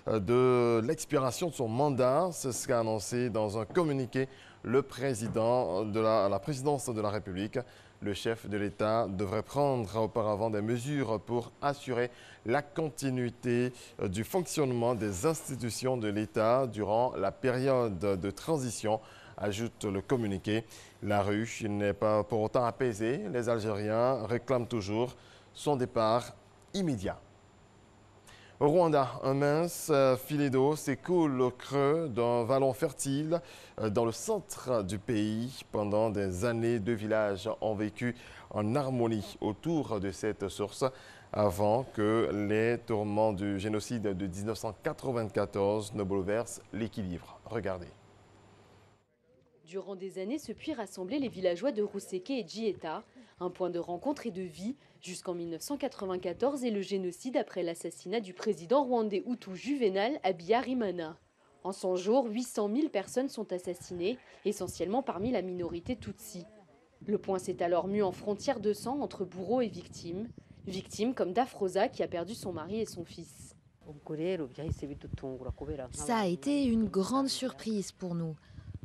Speaker 2: de l'expiration de son mandat. C'est ce qu'a annoncé dans un communiqué le président de la présidence de la République. Le chef de l'État devrait prendre auparavant des mesures pour assurer la continuité du fonctionnement des institutions de l'État durant la période de transition, ajoute le communiqué. La rue n'est pas pour autant apaisée. Les Algériens réclament toujours son départ immédiat. Au Rwanda, un mince filet d'eau s'écoule au creux d'un vallon fertile dans le centre du pays. Pendant des années, 2 villages ont vécu en harmonie autour de cette source avant que les tourments du génocide de 1994 ne bouleversent l'équilibre. Regardez.
Speaker 14: Durant des années, ce puits rassemblait les villageois de Ruseke et Djieta, un point de rencontre et de vie, jusqu'en 1994 et le génocide après l'assassinat du président rwandais Hutu Juvenal Habyarimana. En 100 jours, 800 000 personnes sont assassinées, essentiellement parmi la minorité Tutsi. Le point s'est alors mu en frontière de sang entre bourreaux et victimes. Victimes comme Dafrosa qui a perdu son mari et son fils.
Speaker 15: Ça a été une grande surprise pour nous,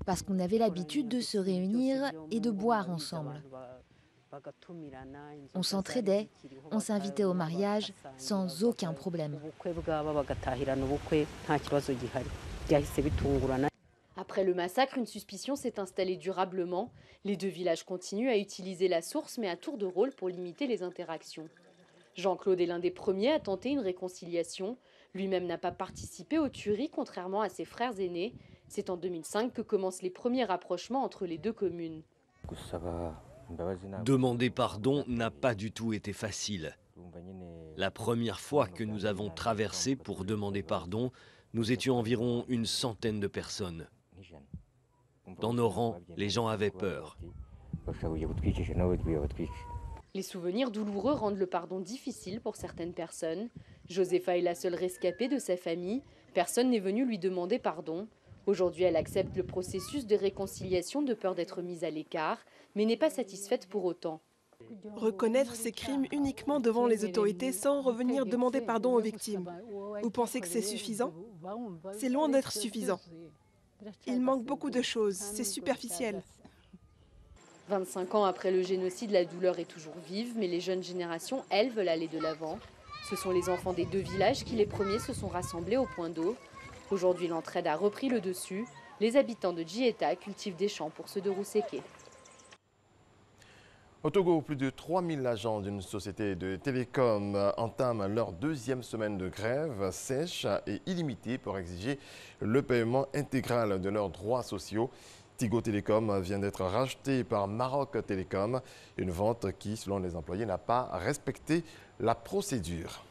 Speaker 15: parce qu'on avait l'habitude de se réunir et de boire ensemble. On s'entraidait, on s'invitait au mariage sans aucun problème.
Speaker 14: Après le massacre, une suspicion s'est installée durablement. Les 2 villages continuent à utiliser la source, mais à tour de rôle pour limiter les interactions. Jean-Claude est l'un des premiers à tenter une réconciliation. Lui-même n'a pas participé aux tueries, contrairement à ses frères aînés. C'est en 2005 que commencent les premiers rapprochements entre les 2 communes.
Speaker 16: Demander pardon n'a pas du tout été facile. La première fois que nous avons traversé pour demander pardon, nous étions environ une centaine de personnes. Dans nos rangs, les gens avaient peur.
Speaker 14: Les souvenirs douloureux rendent le pardon difficile pour certaines personnes. Josepha est la seule rescapée de sa famille. Personne n'est venu lui demander pardon. Aujourd'hui, elle accepte le processus de réconciliation de peur d'être mise à l'écart, mais n'est pas satisfaite pour autant.
Speaker 17: Reconnaître ces crimes uniquement devant les autorités sans revenir demander pardon aux victimes. Vous pensez que c'est suffisant? C'est loin d'être suffisant. Il manque beaucoup de choses, c'est superficiel.
Speaker 14: 25 ans après le génocide, la douleur est toujours vive, mais les jeunes générations, elles, veulent aller de l'avant. Ce sont les enfants des 2 villages qui, les premiers, se sont rassemblés au point d'eau. Aujourd'hui, l'entraide a repris le dessus. Les habitants de Djieta cultivent des champs pour ceux de Ruseke.
Speaker 2: Au Togo, plus de 3000 agents d'une société de télécom entament leur 2e semaine de grève sèche et illimitée pour exiger le paiement intégral de leurs droits sociaux. Tigo Télécom vient d'être racheté par Maroc Télécom, une vente qui, selon les employés, n'a pas respecté la procédure.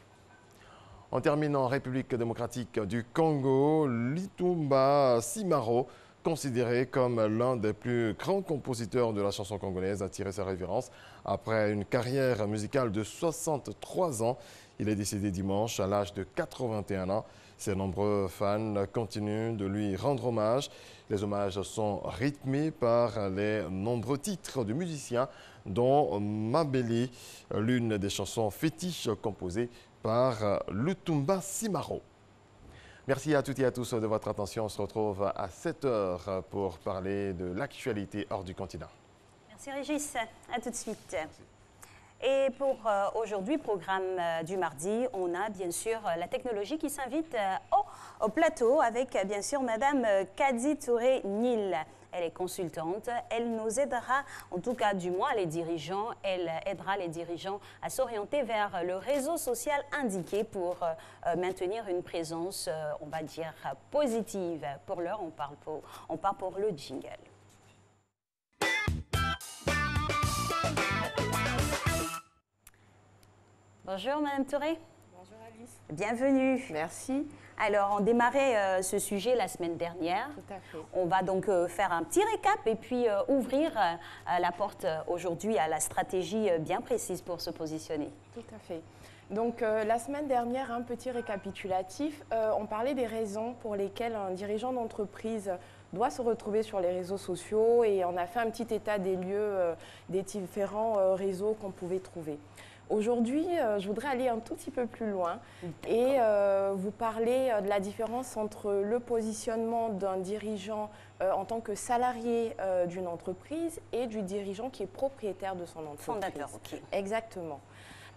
Speaker 2: On termine en République démocratique du Congo. Lutumba Simaro, considéré comme l'un des plus grands compositeurs de la chanson congolaise, a tiré sa révérence. Après une carrière musicale de 63 ans, il est décédé dimanche à l'âge de 81 ans. Ses nombreux fans continuent de lui rendre hommage. Les hommages sont rythmés par les nombreux titres du musicien, dont Mabeli, l'une des chansons fétiches composées par Lutumba Simaro. Merci à toutes et à tous de votre attention. On se retrouve à 7 h pour parler de l'actualité hors du continent.
Speaker 1: Merci Régis, à tout de suite. Et pour aujourd'hui, programme du mardi, on a bien sûr la technologie qui s'invite au plateau avec bien sûr Madame Kadi Touré-Nil. Elle est consultante, elle nous aidera, en tout cas du moins les dirigeants, elle aidera les dirigeants à s'orienter vers le réseau social indiqué pour maintenir une présence, on va dire, positive. Pour l'heure, on part pour le jingle. Bonjour Madame Touré.
Speaker 18: Bonjour Alice.
Speaker 1: Bienvenue.
Speaker 18: Merci.
Speaker 1: Alors, on démarrait ce sujet la semaine dernière.
Speaker 18: Tout à fait.
Speaker 1: On va donc faire un petit récap et puis ouvrir la porte aujourd'hui à la stratégie bien précise pour se positionner.
Speaker 18: Tout à fait. Donc, la semaine dernière, un petit récapitulatif. On parlait des raisons pour lesquelles un dirigeant d'entreprise doit se retrouver sur les réseaux sociaux et on a fait un petit état des lieux des différents réseaux qu'on pouvait trouver. Aujourd'hui, je voudrais aller un tout petit peu plus loin et vous parler de la différence entre le positionnement d'un dirigeant en tant que salarié d'une entreprise et du dirigeant qui est propriétaire de son entreprise.
Speaker 1: Fondateur, ok.
Speaker 18: Exactement.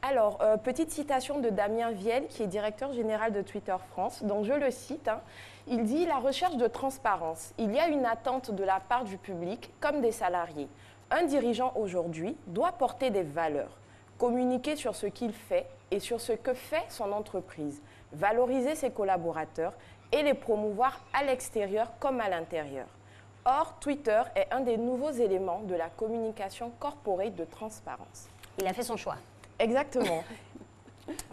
Speaker 18: Alors, petite citation de Damien Viel, qui est directeur général de Twitter France. Donc, je le cite, hein, il dit « La recherche de transparence. Il y a une attente de la part du public comme des salariés. Un dirigeant aujourd'hui doit porter des valeurs, communiquer sur ce qu'il fait et sur ce que fait son entreprise, valoriser ses collaborateurs et les promouvoir à l'extérieur comme à l'intérieur. Or, Twitter est un des nouveaux éléments de la communication corporate de transparence. »
Speaker 1: Il a fait son choix.
Speaker 18: Exactement.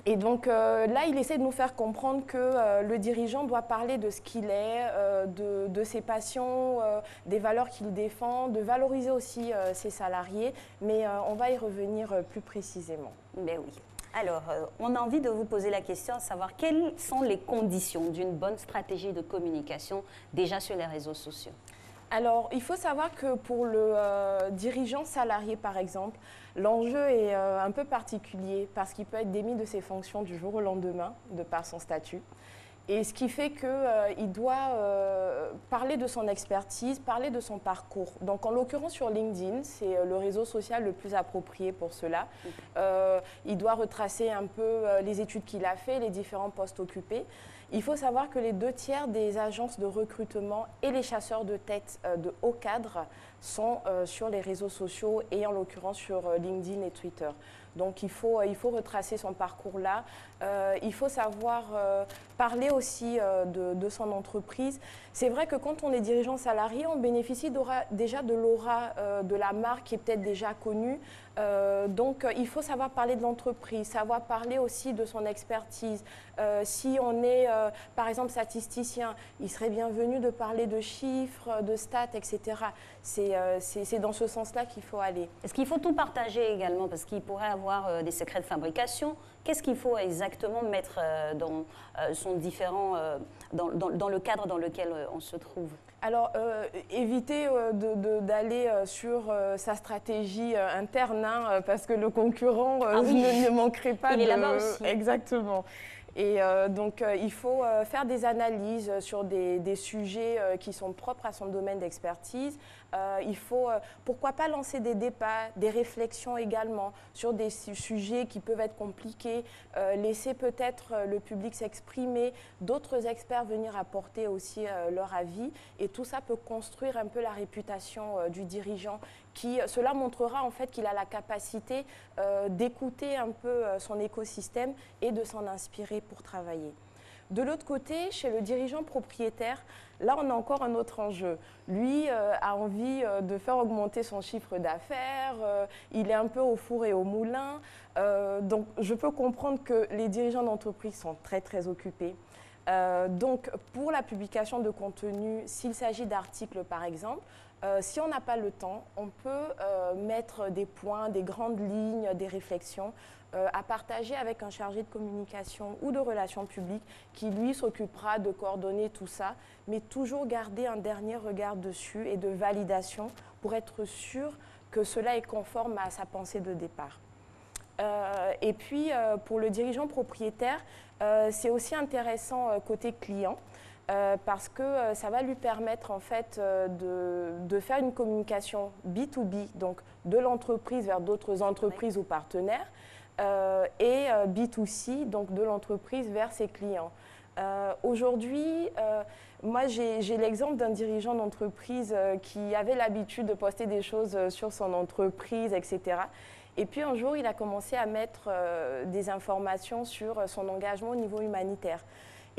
Speaker 18: Et donc là, il essaie de nous faire comprendre que le dirigeant doit parler de ce qu'il est, de ses passions, des valeurs qu'il défend, de valoriser aussi ses salariés, mais on va y revenir plus précisément.
Speaker 1: Ben oui. Alors, on a envie de vous poser la question, savoir quelles sont les conditions d'une bonne stratégie de communication déjà sur les réseaux sociaux.
Speaker 18: Alors, il faut savoir que pour le dirigeant salarié, par exemple, l'enjeu est un peu particulier parce qu'il peut être démis de ses fonctions du jour au lendemain, de par son statut. Et ce qui fait qu'il doit parler de son expertise, parler de son parcours. Donc, en l'occurrence, sur LinkedIn, c'est le réseau social le plus approprié pour cela. Il doit retracer un peu les études qu'il a fait, les différents postes occupés. Il faut savoir que les 2/3 des agences de recrutement et les chasseurs de tête de haut cadre sont sur les réseaux sociaux et en l'occurrence sur LinkedIn et Twitter. Donc il faut retracer son parcours là. Il faut savoir parler aussi de son entreprise. C'est vrai que quand on est dirigeant salarié, on bénéficie déjà de l'aura de la marque qui est peut-être déjà connue. Donc il faut savoir parler de l'entreprise, savoir parler aussi de son expertise. Si on est par exemple statisticien, il serait bienvenu de parler de chiffres, de stats, etc. C'est dans ce sens-là qu'il faut aller.
Speaker 1: Est-ce qu'il faut tout partager également parce qu'il pourrait avoir des secrets de fabrication? Qu'est-ce qu'il faut exactement mettre dans dans le cadre dans lequel on se trouve?
Speaker 18: Alors, éviter d'aller sur sa stratégie interne, hein, parce que le concurrent ne manquerait pas
Speaker 1: Il est là-bas aussi.
Speaker 18: Exactement. Et donc, il faut faire des analyses sur des sujets qui sont propres à son domaine d'expertise. Il faut, pourquoi pas, lancer des débats, des réflexions également sur des sujets qui peuvent être compliqués, laisser peut-être le public s'exprimer, d'autres experts venir apporter aussi leur avis. Et tout ça peut construire un peu la réputation du dirigeant. Cela montrera en fait qu'il a la capacité d'écouter un peu son écosystème et de s'en inspirer pour travailler. De l'autre côté, chez le dirigeant propriétaire, là on a encore un autre enjeu. Lui a envie de faire augmenter son chiffre d'affaires, il est un peu au four et au moulin. Donc je peux comprendre que les dirigeants d'entreprise sont très occupés. Donc pour la publication de contenu, s'il s'agit d'articles par exemple, si on n'a pas le temps, on peut mettre des points, des grandes lignes, des réflexions à partager avec un chargé de communication ou de relations publiques qui, lui, s'occupera de coordonner tout ça, mais toujours garder un dernier regard dessus et de validation pour être sûr que cela est conforme à sa pensée de départ. Et puis, pour le dirigeant propriétaire, c'est aussi intéressant côté client. Parce que ça va lui permettre en fait de faire une communication B2B, donc de l'entreprise vers d'autres entreprises ou partenaires, et B2C, donc de l'entreprise vers ses clients. Aujourd'hui, moi j'ai l'exemple d'un dirigeant d'entreprise qui avait l'habitude de poster des choses sur son entreprise, etc. Et puis un jour, il a commencé à mettre des informations sur son engagement au niveau humanitaire.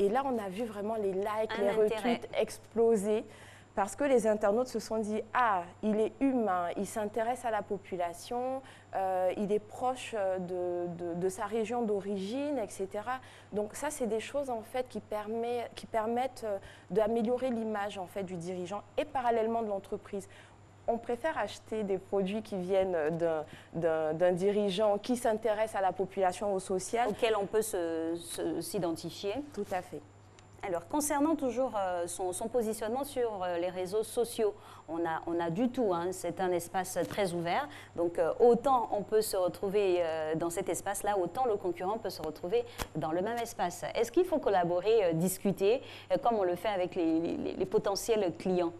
Speaker 18: Et là, on a vu vraiment les likes, les retweets exploser parce que les internautes se sont dit « Ah, il est humain, il s'intéresse à la population, il est proche de sa région d'origine, etc. » Donc ça, c'est des choses en fait qui permettent d'améliorer l'image en fait du dirigeant et parallèlement de l'entreprise. On préfère acheter des produits qui viennent d'un dirigeant qui s'intéresse à la population, au social.
Speaker 1: Auquel on peut s'identifier.
Speaker 18: Tout à fait.
Speaker 1: Alors, concernant toujours son positionnement sur les réseaux sociaux, on a du tout, hein, c'est un espace très ouvert, donc autant on peut se retrouver dans cet espace-là, autant le concurrent peut se retrouver dans le même espace. Est-ce qu'il faut collaborer, discuter, comme on le fait avec les potentiels clients ?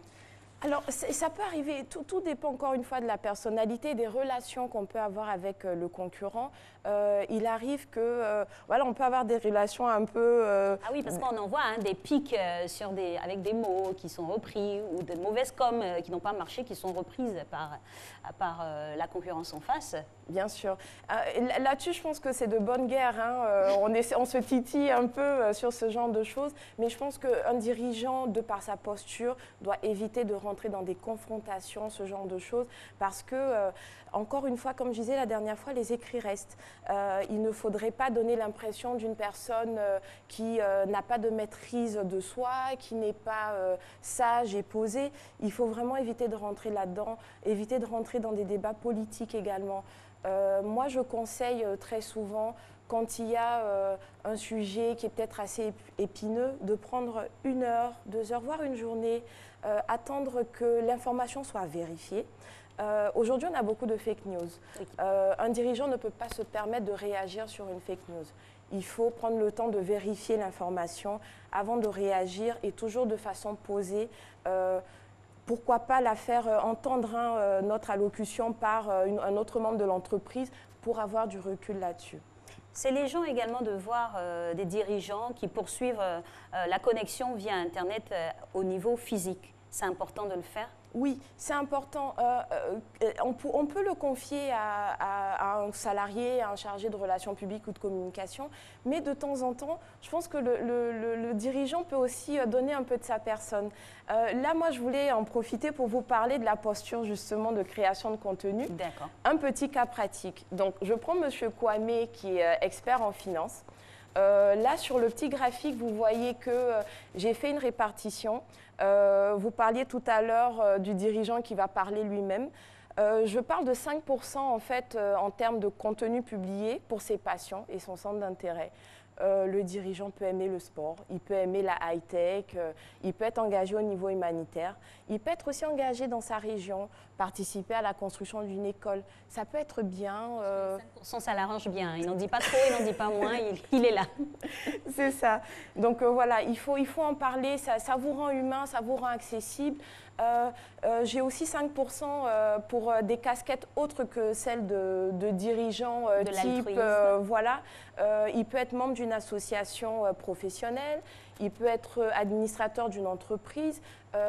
Speaker 18: Alors, ça peut arriver, tout dépend encore une fois de la personnalité, des relations qu'on peut avoir avec le concurrent. Il arrive que, voilà, on peut avoir des relations un peu...
Speaker 1: Ah oui, parce qu'on en voit hein, des pics avec des mots qui sont repris ou de mauvaises coms qui n'ont pas marché, qui sont reprises par la concurrence en face.
Speaker 18: Bien sûr. Là-dessus, je pense que c'est de bonne guerre. Hein. On se titille un peu sur ce genre de choses, mais je pense qu'un dirigeant, de par sa posture, doit éviter de rentrer dans des confrontations, ce genre de choses, parce que, encore une fois, comme je disais la dernière fois, les écrits restent. Il ne faudrait pas donner l'impression d'une personne qui n'a pas de maîtrise de soi, qui n'est pas sage et posée. Il faut vraiment éviter de rentrer là-dedans, éviter de rentrer dans des débats politiques également. Moi, je conseille très souvent, quand il y a un sujet qui est peut-être assez épineux, de prendre 1 heure, 2 heures, voire une journée, attendre que l'information soit vérifiée. Aujourd'hui, on a beaucoup de fake news. Un dirigeant ne peut pas se permettre de réagir sur une fake news. Il faut prendre le temps de vérifier l'information avant de réagir et toujours de façon posée. Pourquoi pas la faire entendre notre allocution par un autre membre de l'entreprise pour avoir du recul là-dessus.
Speaker 1: C'est les gens également de voir des dirigeants qui poursuivent la connexion via Internet au niveau physique. C'est important de le faire ?
Speaker 18: Oui, c'est important. On peut le confier à un salarié, à un chargé de relations publiques ou de communication, mais de temps en temps, je pense que le dirigeant peut aussi donner un peu de sa personne. Là, moi, je voulais en profiter pour vous parler de la posture justement de création de contenu.
Speaker 1: D'accord.
Speaker 18: Un petit cas pratique. Donc, je prends M. Kwame qui est expert en finance. Là, sur le petit graphique, vous voyez que j'ai fait une répartition. Vous parliez tout à l'heure du dirigeant qui va parler lui-même. Je parle de 5% en fait en termes de contenu publié pour ses passions et son centre d'intérêt. Le dirigeant peut aimer le sport, il peut aimer la high-tech, il peut être engagé au niveau humanitaire, il peut être aussi engagé dans sa région, participer à la construction d'une école. Ça peut être bien.
Speaker 1: 5%, ça l'arrange bien. Il n'en dit pas trop, il n'en dit pas moins, il est là.
Speaker 18: C'est ça. Donc voilà, il faut en parler, ça vous rend humain, ça vous rend accessible. J'ai aussi 5% pour des casquettes autres que celles de dirigeants type, voilà. Il peut être membre d'une association professionnelle, il peut être administrateur d'une entreprise.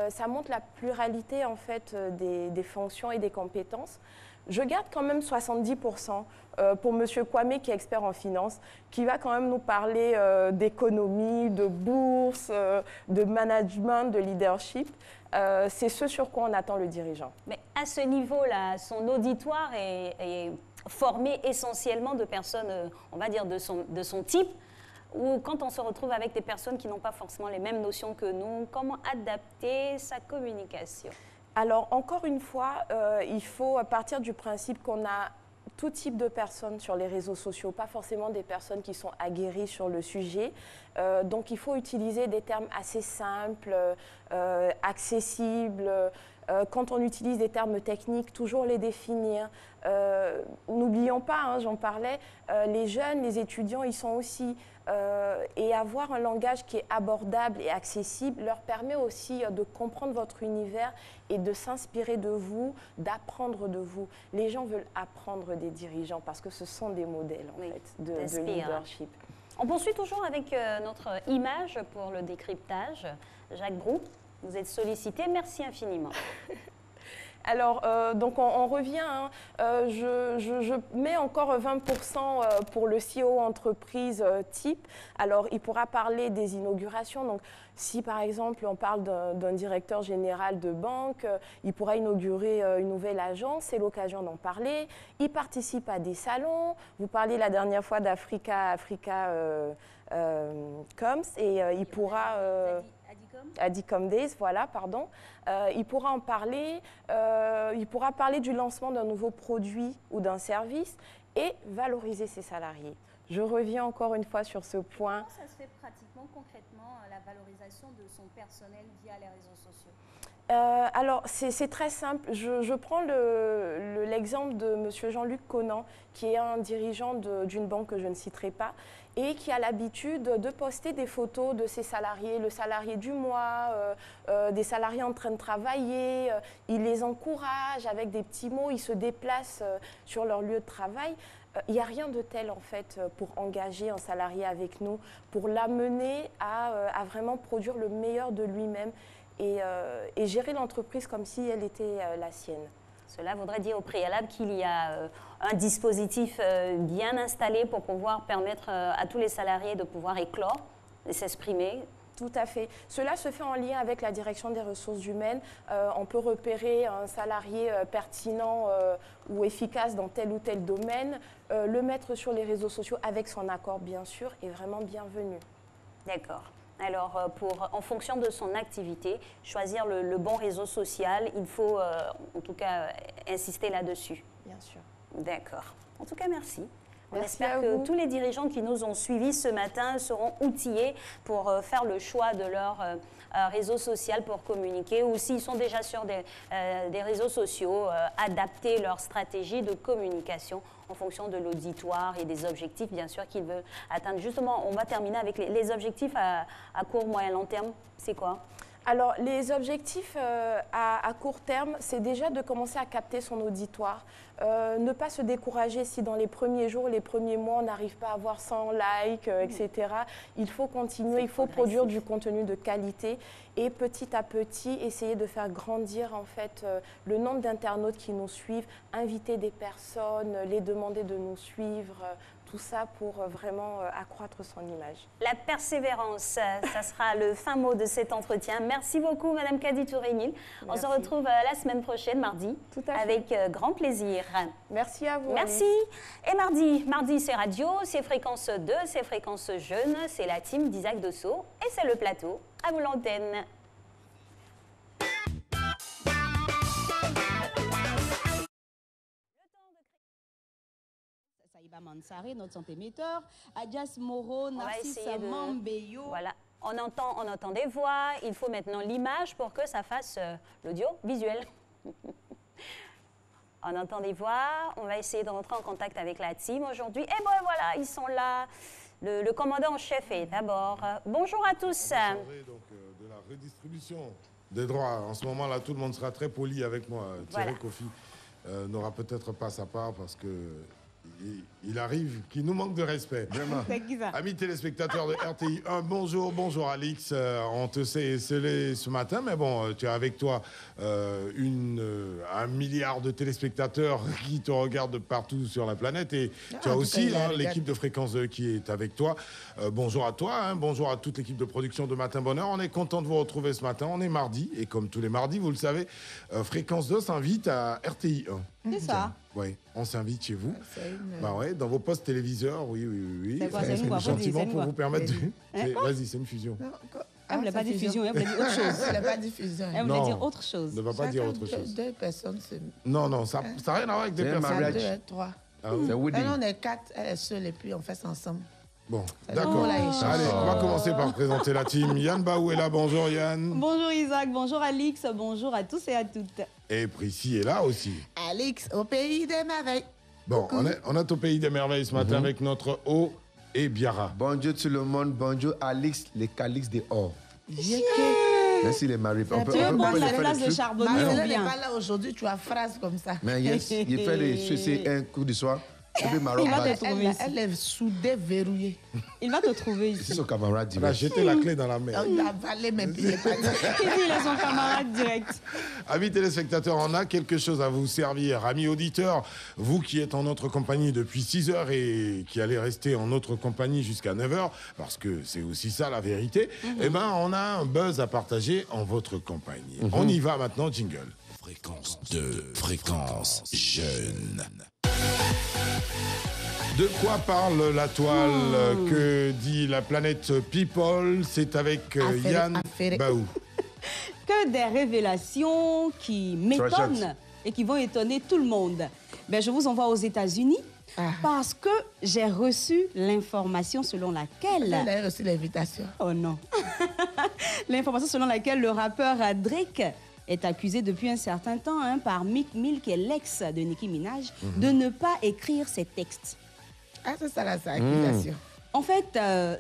Speaker 18: Ça montre la pluralité en fait des fonctions et des compétences. Je garde quand même 70% pour M. Kwame qui est expert en finance, qui va quand même nous parler d'économie, de bourse, de management, de leadership. C'est ce sur quoi on attend le dirigeant.
Speaker 1: Mais à ce niveau-là, son auditoire est formé essentiellement de personnes, on va dire, de son type, ou quand on se retrouve avec des personnes qui n'ont pas forcément les mêmes notions que nous, comment adapter sa communication ?
Speaker 18: Alors, encore une fois, il faut partir du principe qu'on a tout type de personnes sur les réseaux sociaux, pas forcément des personnes qui sont aguerries sur le sujet. Donc, il faut utiliser des termes assez simples, accessibles. Quand on utilise des termes techniques, toujours les définir. N'oublions pas, hein, j'en parlais, les jeunes, les étudiants, ils sont aussi... et avoir un langage qui est abordable et accessible leur permet aussi de comprendre votre univers et de s'inspirer de vous, d'apprendre de vous. Les gens veulent apprendre des dirigeants parce que ce sont des modèles en fait, de leadership.
Speaker 1: On poursuit toujours avec notre image pour le décryptage. Jacques Brou, vous êtes sollicité, merci infiniment.
Speaker 18: Alors, donc on revient, hein. Je mets encore 20% pour le CEO entreprise type. Alors, il pourra parler des inaugurations. Donc, si par exemple on parle d'un directeur général de banque, il pourra inaugurer une nouvelle agence, c'est l'occasion d'en parler. Il participe à des salons. Vous parliez la dernière fois d'Africa Coms et il pourra... Adicom Days, voilà, pardon. Il pourra en parler, il pourra parler du lancement d'un nouveau produit ou d'un service et valoriser ses salariés. Je reviens encore une fois sur ce point.
Speaker 1: Comment ça se fait pratiquement, concrètement, la valorisation de son personnel via les réseaux sociaux?
Speaker 18: Alors, c'est très simple. Je prends l'exemple de M. Jean-Luc Conan, qui est un dirigeant d'une banque que je ne citerai pas, et qui a l'habitude de poster des photos de ses salariés, le salarié du mois, des salariés en train de travailler. Il les encourage avec des petits mots, il se déplace sur leur lieu de travail. Il n'y a rien de tel, en fait, pour engager un salarié avec nous, pour l'amener à vraiment produire le meilleur de lui-même. Et gérer l'entreprise comme si elle était la sienne.
Speaker 1: Cela voudrait dire au préalable qu'il y a un dispositif bien installé pour pouvoir permettre à tous les salariés de pouvoir éclore, de s'exprimer.
Speaker 18: Tout à fait. Cela se fait en lien avec la direction des ressources humaines. On peut repérer un salarié pertinent ou efficace dans tel ou tel domaine, le mettre sur les réseaux sociaux avec son accord, bien sûr, est vraiment bienvenu.
Speaker 1: D'accord. Alors, en fonction de son activité, choisir le bon réseau social, il faut en tout cas insister là-dessus.
Speaker 18: Bien sûr.
Speaker 1: D'accord. En tout cas, merci. On
Speaker 18: Merci
Speaker 1: espère
Speaker 18: à
Speaker 1: que
Speaker 18: vous.
Speaker 1: tous les dirigeants qui nous ont suivis ce matin seront outillés pour faire le choix de leur réseau social pour communiquer, ou s'ils sont déjà sur des réseaux sociaux, adapter leur stratégie de communication en fonction de l'auditoire et des objectifs, bien sûr, qu'ils veulent atteindre. Justement, on va terminer avec les objectifs à court, moyen, long terme. C'est quoi?
Speaker 18: Alors, les objectifs à court terme, c'est déjà de commencer à capter son auditoire. Ne pas se décourager si dans les premiers jours, les premiers mois, on n'arrive pas à avoir 100 likes, etc. Il faut continuer, il faut produire du contenu de qualité et petit à petit, essayer de faire grandir en fait le nombre d'internautes qui nous suivent, inviter des personnes, les demander de nous suivre, tout ça pour vraiment accroître son image.
Speaker 1: La persévérance, ça sera le fin mot de cet entretien. Merci beaucoup, Madame Kadi Tourénil. On se retrouve la semaine prochaine, mardi, avec grand plaisir.
Speaker 18: Merci à vous.
Speaker 1: Merci.
Speaker 18: Alice.
Speaker 1: Et mardi c'est radio, c'est Fréquence 2, c'est Fréquence Jeune, c'est la team d'Isaac Dosso et c'est le plateau. À vous l'antenne.
Speaker 19: Saïba Mansare, notre santé-metteur, Adjas Moro, Narcisse Mambeyo.
Speaker 1: Voilà, on entend des voix, il faut maintenant l'image pour que ça fasse l'audio visuel. On entend des voix, on va essayer de rentrer en contact avec la team aujourd'hui. Et bon voilà, ils sont là. Le commandant en chef est d'abord. Bonjour à tous.
Speaker 20: Donc, de la redistribution des droits. En ce moment-là, tout le monde sera très poli avec moi. Thierry Kofi n'aura peut-être pas sa part parce que il arrive qu'il nous manque de respect. Vraiment. Amis téléspectateurs de RTI 1, bonjour Alix. On te sait scellé ce matin, mais bon, tu as avec toi 1 milliard de téléspectateurs qui te regardent partout sur la planète et tu as aussi l'équipe de Fréquence 2 qui est avec toi. Bonjour à toi, bonjour à toute l'équipe de production de Matin Bonheur. On est content de vous retrouver ce matin. On est mardi et comme tous les mardis, vous le savez, Fréquence 2 s'invite à RTI 1.
Speaker 19: C'est ça.
Speaker 20: Oui, on s'invite chez vous. Bah ouais, dans vos postes téléviseurs, oui.
Speaker 19: C'est quoi, c'est quoi,
Speaker 20: gentiment pour vous permettre de...
Speaker 19: Hein?
Speaker 20: Vas-y, c'est une fusion.
Speaker 19: Elle ne voulait pas dire fusion, elle voulait dire autre chose.
Speaker 21: Elle ne voulait pas dire fusion.
Speaker 19: Elle voulait dire autre chose.
Speaker 20: Ne va pas dire autre chose.
Speaker 21: Deux personnes, c'est...
Speaker 20: Non, ça n'a rien à voir avec deux personnes.
Speaker 21: 2 et 3.
Speaker 20: C'est
Speaker 21: wedding. On est 4, elle est seule et puis on fait ça ensemble.
Speaker 20: Bon, d'accord. Allez, on va commencer par présenter la team. Yann Baou est là, bonjour Yann.
Speaker 19: Bonjour Isaac, bonjour Alix, bonjour à tous et à toutes.
Speaker 20: Et Prissy est là aussi.
Speaker 21: Alix, au pays des merveilles.
Speaker 20: Bon, on est au pays des merveilles ce matin avec notre eau et Biara.
Speaker 22: Bonjour tout le monde, bonjour Alix, les Calix de or. Merci les maris.
Speaker 19: Tu veux prendre la place de Charbonnier ou bien?
Speaker 21: Elle n'est pas là aujourd'hui, tu as phrase comme ça.
Speaker 22: Mais yes, il fait des suicides un coup de soir.
Speaker 19: Il va te trouver ici.
Speaker 21: Elle est soudée, verrouillée.
Speaker 19: Il va te trouver ici.
Speaker 22: C'est son camarade direct.
Speaker 20: Il a jeté la clé dans la mer.
Speaker 21: Il a avalé mes pieds.
Speaker 19: Il est son camarade direct.
Speaker 20: Amis téléspectateurs, on a quelque chose à vous servir. Amis auditeurs, vous qui êtes en notre compagnie depuis 6 heures et qui allez rester en notre compagnie jusqu'à 9 heures, parce que c'est aussi ça la vérité, eh ben, on a un buzz à partager en votre compagnie. On y va maintenant, jingle.
Speaker 23: Fréquence 2, fréquence jeune.
Speaker 20: De quoi parle la toile? Que dit la planète People? C'est avec Yann Baou.
Speaker 19: Que des révélations qui m'étonnent et qui vont étonner tout le monde.
Speaker 3: Ben, je vous envoie aux États-Unis parce que j'ai reçu l'information selon laquelle...
Speaker 21: Vous avez reçu l'invitation.
Speaker 3: Oh non. L'information selon laquelle le rappeur Drake est accusé depuis un certain temps par Meek Mill, qui est l'ex de Nicki Minaj, de ne pas écrire ses textes.
Speaker 21: Ah, c'est ça, là, c'est accusation.
Speaker 3: En fait,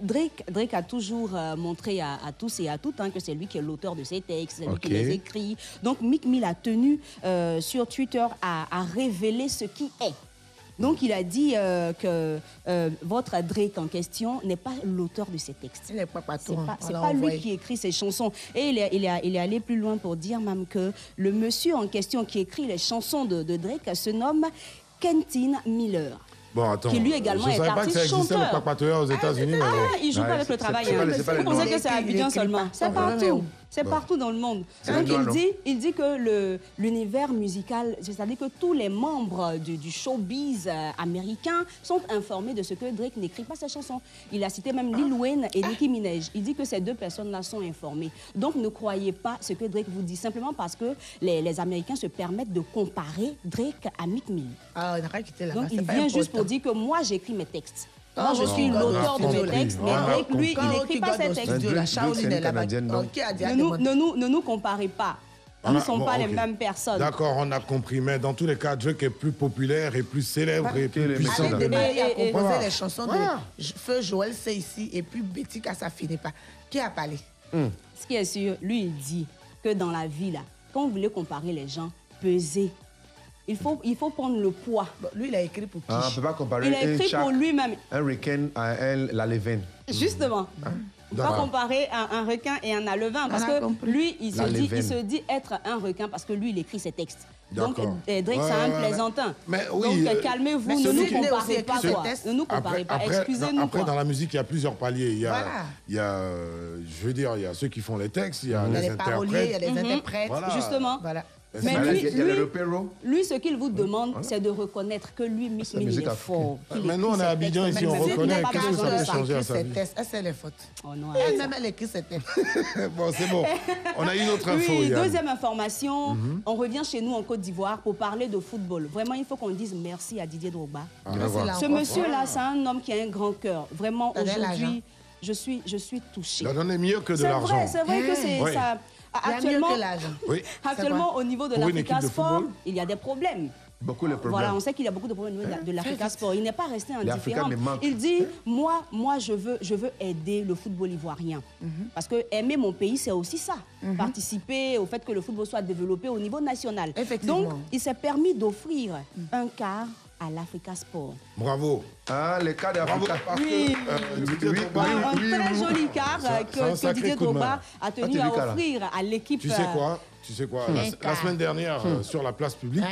Speaker 3: Drake a toujours montré à tous et à toutes que c'est lui qui est l'auteur de ces textes, c'est lui qui les écrit. Donc, Meek Mill a tenu sur Twitter à révéler ce qui est. Donc, il a dit que votre Drake en question n'est pas l'auteur de ces textes.
Speaker 21: Il n'est pas patron.
Speaker 3: C'est pas lui qui écrit ces chansons. Et il est allé plus loin pour dire même que le monsieur en question qui écrit les chansons de Drake se nomme Kenton Miller.
Speaker 20: Bon, attends,
Speaker 3: qui lui également est artiste chanteur.
Speaker 20: Le papatoueur aux États-Unis.
Speaker 3: Il joue pas avec le travail. Vous pensez que c'est à Abidjan seulement? C'est partout. C'est partout dans le monde. Donc il dit que l'univers musical, c'est-à-dire que tous les membres du showbiz américain sont informés de ce que Drake n'écrit pas ses chansons. Il a cité même Lil Wayne et Nicki Minaj. Il dit que ces deux personnes-là sont informées. Donc ne croyez pas ce que Drake vous dit simplement parce que les Américains se permettent de comparer Drake à Meek Mill.
Speaker 21: Ah, on a quitté là-bas.
Speaker 3: Donc il vient juste pour dire que moi j'écris mes textes. Moi, je suis l'auteur de mes textes, mais Drake, lui, il n'écrit pas ses textes. Ne nous comparez pas. Nous ne sommes pas les mêmes personnes.
Speaker 20: D'accord, on a compris. Mais dans tous les cas, Drake est plus populaire et plus célèbre et plus puissant.
Speaker 21: Avec des mariés à composer les chansons de Feu Joël, c'est ici. Et puis Betty, quand ça finit pas. Qui a parlé?
Speaker 3: Ce qui est sûr, lui, il dit que dans la vie, là, quand vous voulez comparer les gens, pesez. Il faut prendre le poids.
Speaker 21: Bon, lui, il a écrit pour qui?
Speaker 22: On ne peut pas comparer
Speaker 3: il a écrit pour lui-même.
Speaker 22: Un requin à la Leven.
Speaker 3: Justement. On ne peut pas comparer un requin et un alevin. Parce que lui, il se dit être un requin parce que lui, il écrit ses textes. Donc, Drake, c'est un plaisantin. Donc, calmez-vous, ne nous comparez pas. Ne nous comparez pas. Excusez-nous.
Speaker 20: Après, dans la musique, il y a plusieurs paliers. Il y a, je veux dire, il y a ceux qui font les textes, il y a les
Speaker 21: paroliers, il y a les interprètes.
Speaker 3: Justement. Mais lui, ce qu'il vous demande, c'est de reconnaître que lui, Meek Mill, il est fort.
Speaker 20: Mais nous, on est à Abidjan ici, on reconnaît. Qu'est-ce que ça peut changer à sa vie?
Speaker 21: C'est les fautes.
Speaker 3: Elle-même,
Speaker 21: elle écrit ses textes.
Speaker 20: Bon, c'est bon. On a une autre info.
Speaker 3: Oui, deuxième information. On revient chez nous en Côte d'Ivoire pour parler de football. Vraiment, il faut qu'on dise merci à Didier Drogba. Ce monsieur-là, c'est un homme qui a un grand cœur. Vraiment, aujourd'hui, je suis touchée.
Speaker 20: La donne est mieux que de l'argent.
Speaker 3: C'est vrai que c'est ça. Actuellement, au niveau de l'Africa Sport, il y a des problèmes.
Speaker 22: Beaucoup de problèmes.
Speaker 3: Voilà, on sait qu'il y a beaucoup de problèmes au niveau de l'Africa Sport. Il n'est pas resté indifférent. Il dit, moi je veux aider le football ivoirien. Parce que aimer mon pays, c'est aussi ça. Participer au fait que le football soit développé au niveau national. Donc, il s'est permis d'offrir un quart à l'Africa Sport.
Speaker 20: Bravo.
Speaker 22: Ah, les cas d'Africa.
Speaker 3: Oui. Un très joli quart que Didier Drogba a tenu à offrir à l'équipe.
Speaker 20: Tu sais quoi, la semaine dernière, sur la place publique,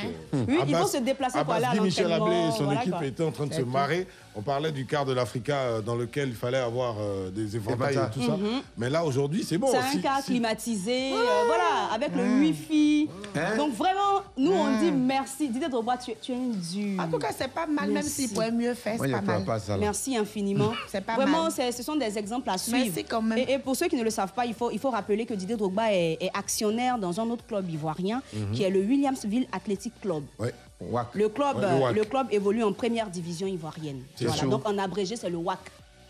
Speaker 3: ils vont se déplacer pour aller à l'entraînement.
Speaker 20: Michel Ablé et son équipe étaient en train de se marrer. On parlait du quart de l'Africa dans lequel il fallait avoir des éventails et tout ça. Mais là, aujourd'hui, c'est bon.
Speaker 3: C'est un quart climatisé, voilà, avec le Wi-Fi. Donc vraiment, nous, on dit merci. Didier Drogba, tu es une dure.
Speaker 21: En tout cas, c'est pas mal, même s'il pourrait mieux faire, c'est pas mal.
Speaker 3: Merci infiniment. Vraiment, ce sont des exemples à suivre.
Speaker 21: Merci quand même.
Speaker 3: Et pour ceux qui ne le savent pas, il faut rappeler que Didier Drogba est actionnaire dans un autre club ivoirien, qui est le Williamsville Athletic Club. Le club évolue en première division ivoirienne. Voilà. Donc en abrégé, c'est le WAC.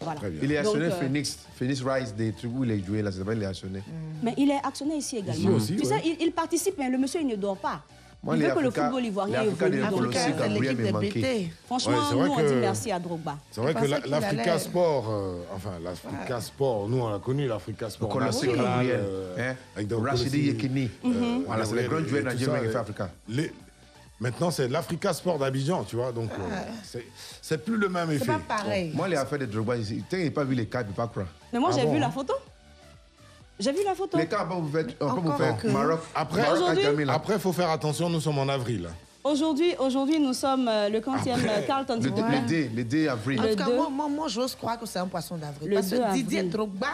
Speaker 3: Voilà.
Speaker 22: Il est actionné Phoenix Rise, des trucs où il est joué, là, c'est pas, il est actionné.
Speaker 3: Mais il est actionné ici également.
Speaker 22: Ici aussi,
Speaker 3: tu sais, il participe, mais le monsieur, il ne dort pas. Il veut que le football ivoirien évolue. Franchement, nous, on dit merci à Drogba.
Speaker 20: C'est vrai que l'Africa Sport, l'Africa Sport, nous, on a connu l'Africa Sport national.
Speaker 22: Avec Rachidi Yekini. Voilà, c'est les grands joueurs nigériens qui fait Africa.
Speaker 20: Maintenant, c'est l'Africa Sport d'Abidjan, tu vois, donc c'est plus le même effet.
Speaker 21: C'est pas pareil.
Speaker 22: Moi, les affaires de Drogba, il n'a pas vu les cas, il ne peut pas croire.
Speaker 3: Mais moi, j'ai vu la photo. J'ai vu la photo.
Speaker 22: Les cas, on peut vous faire Maroc.
Speaker 20: Après, il faut faire attention, nous sommes en avril.
Speaker 3: Aujourd'hui, nous sommes le 40e Carlton.
Speaker 22: Le 2 avril.
Speaker 21: En tout cas, moi, j'ose croire que c'est un poisson d'avril. Parce que Didier Drogba,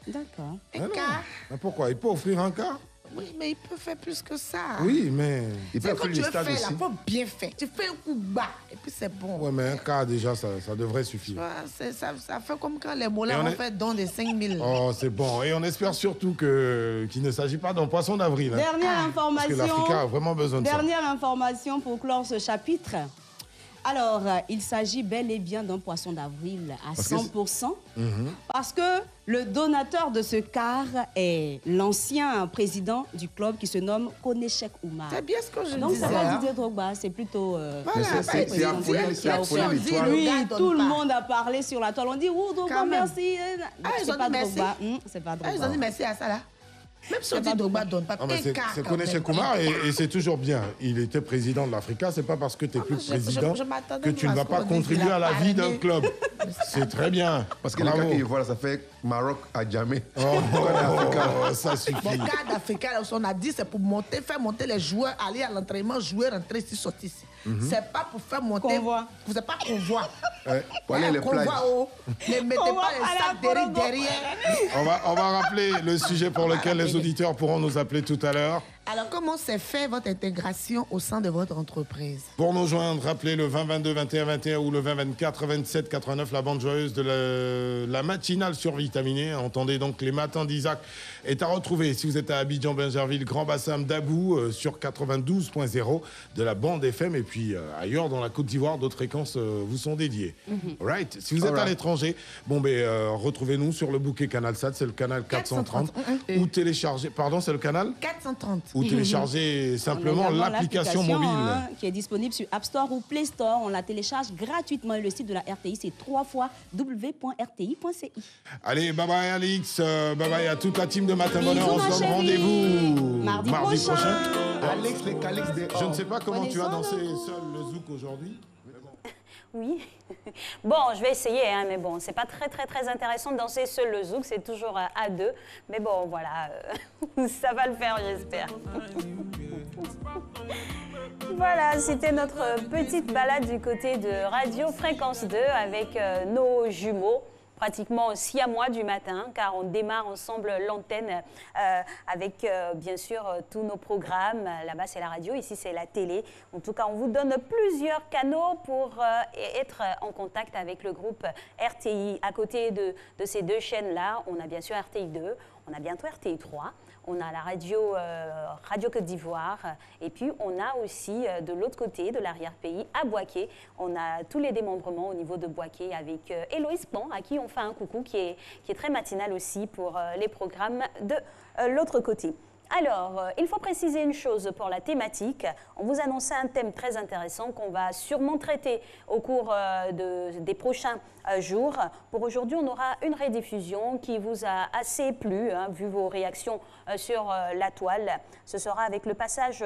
Speaker 3: d'accord.
Speaker 21: Un quart.
Speaker 20: Mais pourquoi? Il peut offrir un quart?
Speaker 21: Oui, mais il peut faire plus que ça.
Speaker 20: Oui, mais...
Speaker 21: Il peut quand tu veux faire, il faut bien faire. Tu fais un coup bas, et puis c'est bon.
Speaker 20: Oui, mais un quart, déjà, ça devrait suffire.
Speaker 21: Ça fait comme quand les mollets vont faire don de 5 000.
Speaker 20: Oh, c'est bon. Et on espère surtout qu'il ne s'agit pas d'un poisson d'avril. Hein.
Speaker 3: Dernière information.
Speaker 20: Parce que l'Africa a vraiment besoin de ça.
Speaker 3: Dernière information pour clore ce chapitre. Alors, il s'agit bel et bien d'un poisson d'avril à 100%, parce que le donateur de ce car est l'ancien président du club qui se nomme Konechek Oumar.
Speaker 21: C'est bien ce que je disais.
Speaker 3: Donc, c'est pas Didier Drogba, c'est plutôt...
Speaker 20: c'est appelé l'étoile.
Speaker 3: Oui, tout le monde a parlé sur la toile. On dit, oh, Drogba, merci. C'est pas Drogba. C'est pas Drogba.
Speaker 21: Ils ont dit merci à ça, là. Même si on dit Drogba donne pas
Speaker 20: c'est Konechek Oumar et c'est toujours bien. Il était président de l'Africa. C'est pas parce que tu n'es plus président que tu ne vas pas contribuer à la vie d'un club. C'est très bien.
Speaker 22: Parce que le cas qu'il voit, ça fait Maroc à jamais.
Speaker 20: Ça suffit.
Speaker 21: Bon, cas d'Africa, on a dit c'est pour monter, faire monter les joueurs, aller à l'entraînement, jouer, rentrer ici, sortir ici. C'est pas pour faire monter. Convoi. C'est pas convoi.
Speaker 22: Pour aller les plages.
Speaker 21: Ne mettez pas les sacs derrière.
Speaker 20: On va rappeler le sujet pour lequel les auditeurs pourront nous appeler tout à l'heure.
Speaker 21: Alors, comment s'est fait votre intégration au sein de votre entreprise?
Speaker 20: Pour nous joindre, rappelez le 20 22 21 21 ou le 20 24 27 89, la bande joyeuse de la matinale survitaminée. Entendez donc les matins d'Isaac est à retrouver si vous êtes à Abidjan, Bingerville, Grand Bassam, Dabou sur 92.0 de la bande FM et puis ailleurs dans la Côte d'Ivoire, d'autres fréquences vous sont dédiées. Right. Si vous êtes à l'étranger, retrouvez-nous sur le bouquet Canal Sat, c'est le canal 430 ou téléchargez, pardon, c'est le canal
Speaker 21: 430.
Speaker 20: Ou télécharger simplement l'application mobile.
Speaker 3: Qui est disponible sur App Store ou Play Store. On la télécharge gratuitement. Et le site de la RTI, c'est www.rti.ci.
Speaker 20: Allez, bye bye Alix, bye bye à toute la team de Matin Bonheur. On se donne rendez-vous mardi prochain.
Speaker 22: Alex, les Calix des
Speaker 20: Je ne sais pas comment tu as dansé seul le zouk aujourd'hui.
Speaker 1: Oui. Bon, je vais essayer, hein, mais bon, c'est pas très intéressant de danser seul le zouk, c'est toujours à deux. Mais bon, voilà, ça va le faire, j'espère. Voilà, c'était notre petite balade du côté de Radio Fréquence 2 avec nos jumeaux. Pratiquement siamois du matin, car on démarre ensemble l'antenne avec bien sûr tous nos programmes. Là-bas, c'est la radio, ici, c'est la télé. En tout cas, on vous donne plusieurs canaux pour être en contact avec le groupe RTI. À côté de ces deux chaînes-là, on a bien sûr RTI 2, on a bientôt RTI 3. On a la radio Côte d'Ivoire et puis on a aussi de l'autre côté de l'arrière-pays, à Boaké, on a tous les démembrements au niveau de Boaké avec Héloïse Pan, à qui on fait un coucou, qui est très matinal aussi pour les programmes de l'autre côté. Alors, il faut préciser une chose pour la thématique. On vous annonçait un thème très intéressant qu'on va sûrement traiter au cours des prochains jours. Pour aujourd'hui, on aura une rediffusion qui vous a assez plu, hein, vu vos réactions sur la toile. Ce sera avec le passage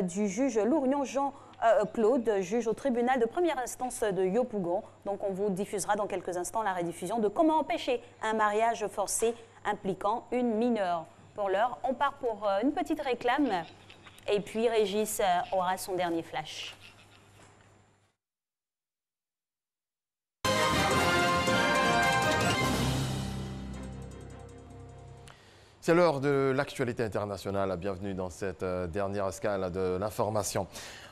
Speaker 1: du juge Lourignon Jean-Claude, juge au tribunal de première instance de Yopougon. Donc, on vous diffusera dans quelques instants la rediffusion de comment empêcher un mariage forcé impliquant une mineure. Pour l'heure, on part pour une petite réclame et puis Régis aura son dernier flash.
Speaker 2: C'est l'heure de l'actualité internationale. Bienvenue dans cette dernière escale de l'information.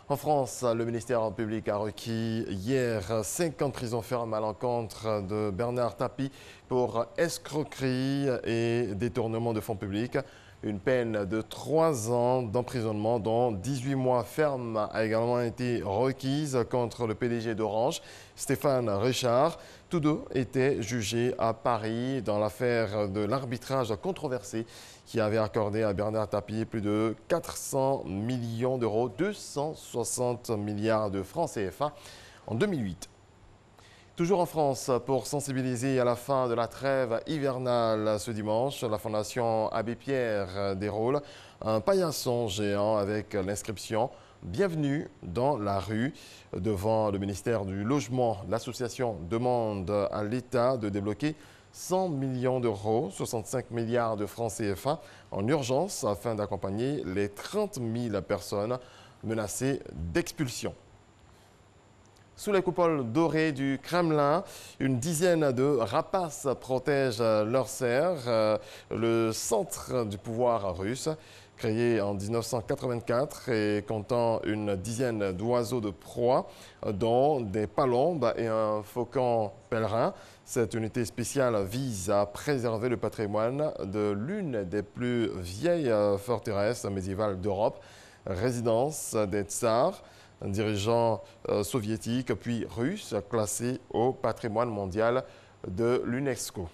Speaker 2: En France, le ministère public a requis hier 5 ans de prison ferme à l'encontre de Bernard Tapie pour escroquerie et détournement de fonds publics. Une peine de 3 ans d'emprisonnement, dont 18 mois ferme, a également été requise contre le PDG d'Orange, Stéphane Richard. Tous deux étaient jugés à Paris dans l'affaire de l'arbitrage controversé qui avait accordé à Bernard Tapie plus de 400 millions d'euros, 260 milliards de francs CFA en 2008. Toujours en France, pour sensibiliser à la fin de la trêve hivernale ce dimanche, la Fondation Abbé Pierre déroule un paillasson géant avec l'inscription « Bienvenue dans la rue ». Devant le ministère du Logement, l'association demande à l'État de débloquer 100 millions d'euros, 65 milliards de francs CFA en urgence afin d'accompagner les 30 000 personnes menacées d'expulsion. Sous les coupoles dorées du Kremlin, une dizaine de rapaces protègent leurs serres, le centre du pouvoir russe. Créé en 1984 et comptant une dizaine d'oiseaux de proie, dont des palombes et un faucon pèlerin, cette unité spéciale vise à préserver le patrimoine de l'une des plus vieilles forteresses médiévales d'Europe, résidence des tsars, dirigeants soviétiques puis russes, classés au patrimoine mondial de l'UNESCO.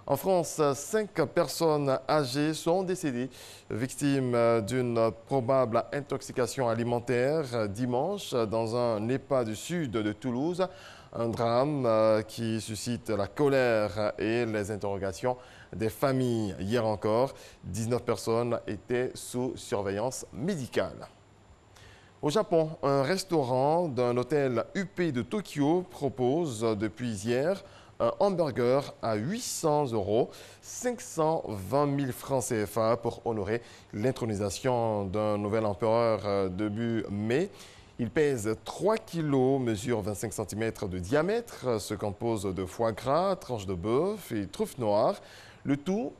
Speaker 2: En France, 5 personnes âgées sont décédées, victimes d'une probable intoxication alimentaire dimanche dans un EHPAD du sud de Toulouse. Un drame qui suscite la colère et les interrogations des familles. Hier encore, 19 personnes étaient sous surveillance médicale. Au Japon, un restaurant d'un hôtel UP de Tokyo propose depuis hier un hamburger à 800 €, 520 000 francs CFA pour honorer l'intronisation d'un nouvel empereur début mai. Il pèse 3 kg, mesure 25 cm de diamètre, se compose de foie gras, tranches de bœuf et truffes noires. Le tout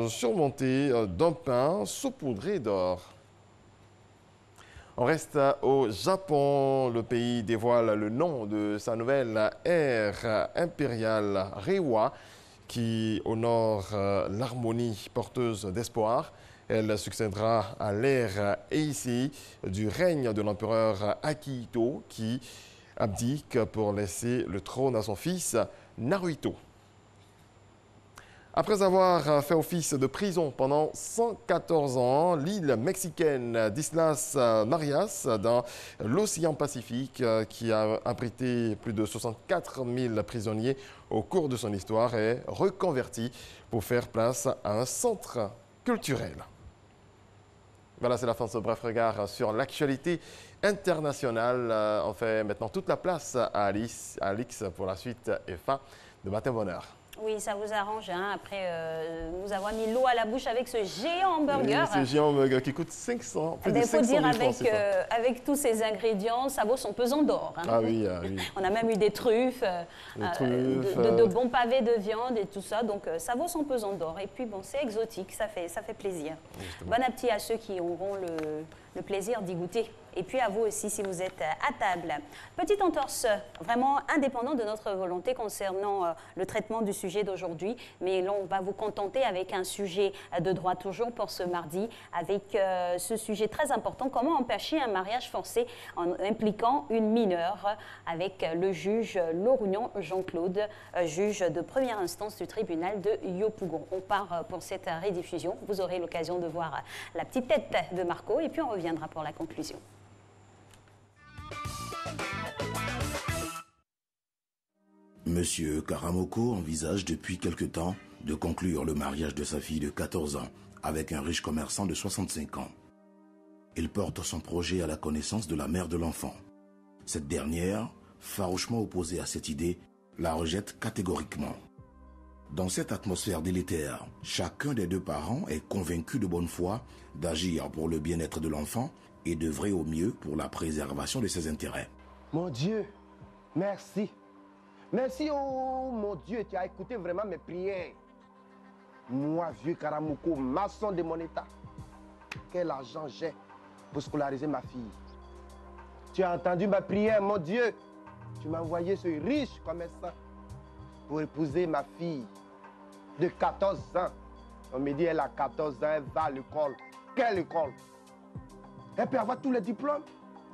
Speaker 2: surmonté d'un pain saupoudré d'or. On reste au Japon. Le pays dévoile le nom de sa nouvelle ère impériale Reiwa qui honore l'harmonie porteuse d'espoir. Elle succédera à l'ère Heisei du règne de l'empereur Akihito qui abdique pour laisser le trône à son fils Naruhito. Après avoir fait office de prison pendant 114 ans, l'île mexicaine d'Islas Marias, dans l'océan Pacifique, qui a abrité plus de 64 000 prisonniers au cours de son histoire, est reconvertie pour faire place à un centre culturel. Voilà, c'est la fin de ce bref regard sur l'actualité internationale. On fait maintenant toute la place à Alix pour la suite et fin de Matin Bonheur.
Speaker 1: Oui, ça vous arrange, hein, après nous avoir mis l'eau à la bouche avec ce géant hamburger.
Speaker 2: Oui, ce géant hamburger qui coûte 500 000
Speaker 1: Il faut dire, avec tous ces ingrédients, ça vaut son pesant d'or. Hein.
Speaker 2: Ah oui, oui.
Speaker 1: On a même eu des truffes, de bons pavés de viande et tout ça, donc ça vaut son pesant d'or. Et puis bon, c'est exotique, ça fait plaisir. Justement. Bon appétit à ceux qui auront le plaisir d'y goûter. Et puis à vous aussi si vous êtes à table. Petite entorse vraiment indépendante de notre volonté concernant le traitement du sujet d'aujourd'hui. Mais là, on va vous contenter avec un sujet de droit toujours pour ce mardi, avec ce sujet très important, comment empêcher un mariage forcé en impliquant une mineure, avec le juge Lorugnon Jean-Claude, juge de première instance du tribunal de Yopougon. On part pour cette rediffusion. Vous aurez l'occasion de voir la petite tête de Marco et puis on reviendra pour la conclusion.
Speaker 23: Monsieur Karamoko envisage depuis quelque temps de conclure le mariage de sa fille de 14 ans avec un riche commerçant de 65 ans. Il porte son projet à la connaissance de la mère de l'enfant. Cette dernière, farouchement opposée à cette idée, la rejette catégoriquement. Dans cette atmosphère délétère, chacun des deux parents est convaincu de bonne foi d'agir pour le bien-être de l'enfant et d'œuvrer au mieux pour la préservation de ses intérêts.
Speaker 4: Mon Dieu, merci. Merci, oh mon Dieu, tu as écouté vraiment mes prières. Moi, vieux Karamoko, maçon de mon état, quel argent j'ai pour scolariser ma fille. Tu as entendu ma prière, mon Dieu. Tu m'as envoyé ce riche commerçant pour épouser ma fille de 14 ans. On me dit, elle a 14 ans, elle va à l'école. Quelle école? Elle peut avoir tous les diplômes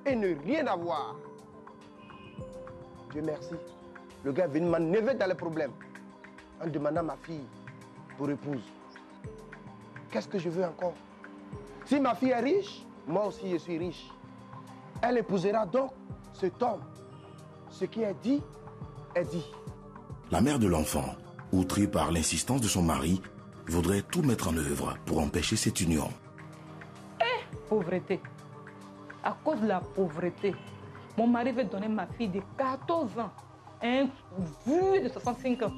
Speaker 4: et ne rien avoir. Dieu merci. Le gars est venu m'enlever dans les problèmes en demandant ma fille pour épouse. Qu'est-ce que je veux encore? Si ma fille est riche, moi aussi je suis riche. Elle épousera donc cet homme. Ce qui est dit, est dit.
Speaker 23: La mère de l'enfant, outrée par l'insistance de son mari, voudrait tout mettre en œuvre pour empêcher cette union.
Speaker 6: Pauvreté. À cause de la pauvreté, mon mari veut donner ma fille de 14 ans à un vieux de 65 ans.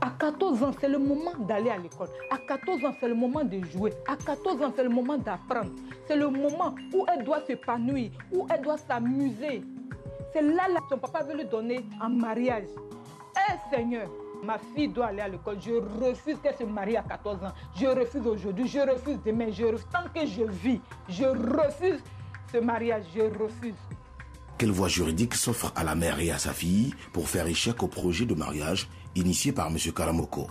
Speaker 6: À 14 ans, c'est le moment d'aller à l'école. À 14 ans, c'est le moment de jouer. À 14 ans, c'est le moment d'apprendre. C'est le moment où elle doit s'épanouir, où elle doit s'amuser. C'est là que son papa veut lui donner en mariage. Eh Seigneur, Ma fille doit aller à l'école. Je refuse qu'elle se marie à 14 ans. Je refuse aujourd'hui, je refuse demain, je refuse. Tant que je vis, je refuse ce mariage, je refuse.
Speaker 23: Quelle voie juridique s'offre à la mère et à sa fille pour faire échec au projet de mariage initié par M. Karamoko?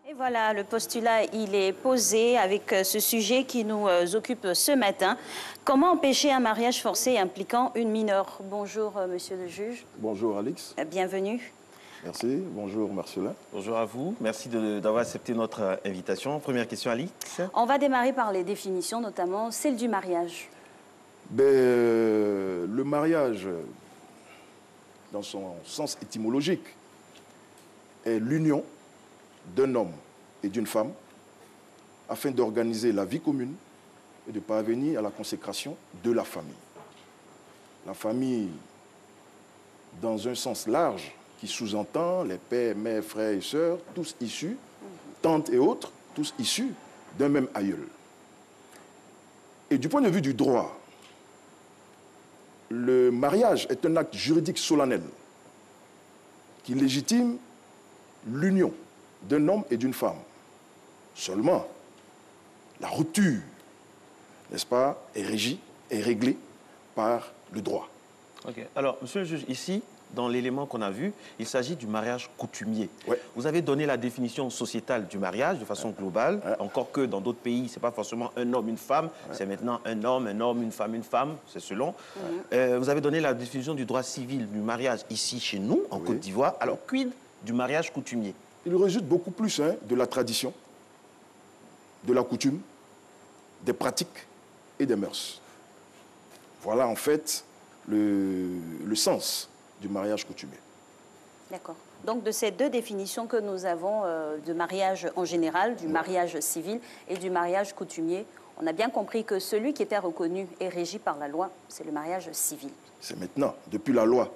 Speaker 1: Et voilà, le postulat, il est posé avec ce sujet qui nous occupe ce matin. Comment empêcher un mariage forcé impliquant une mineure? Bonjour, monsieur le juge.
Speaker 5: Bonjour, Alix.
Speaker 1: Bienvenue.
Speaker 5: Merci. Bonjour, Marcelin.
Speaker 7: Bonjour à vous. Merci d'avoir accepté notre invitation. Première question, Alix.
Speaker 1: On va démarrer par les définitions, notamment celle du mariage.
Speaker 5: Le mariage, dans son sens étymologique, est l'union d'un homme et d'une femme afin d'organiser la vie commune et de parvenir à la consécration de la famille. La famille, dans un sens large, qui sous-entend les pères, mères, frères et sœurs, tous issus, tantes et autres, tous issus d'un même aïeul. Et du point de vue du droit, le mariage est un acte juridique solennel qui légitime l'union d'un homme et d'une femme. Seulement, la rupture, n'est-ce pas, est régie, est réglée par le droit.
Speaker 7: Ok. Alors, monsieur le juge, ici, dans l'élément qu'on a vu, il s'agit du mariage coutumier.
Speaker 5: Ouais.
Speaker 7: Vous avez donné la définition sociétale du mariage de façon globale, encore que dans d'autres pays, ce n'est pas forcément un homme, une femme, c'est maintenant un homme, une femme, c'est selon. Vous avez donné la définition du droit civil du mariage ici, chez nous, en Côte d'Ivoire. Alors, quid du mariage coutumier?
Speaker 5: Il résulte beaucoup plus de la tradition, de la coutume, des pratiques et des mœurs. Voilà en fait le sens du mariage coutumier.
Speaker 1: D'accord. Donc de ces deux définitions que nous avons de mariage en général, du mariage civil et du mariage coutumier, on a bien compris que celui qui était reconnu et régi par la loi, c'est le mariage civil.
Speaker 5: C'est maintenant, depuis la loi,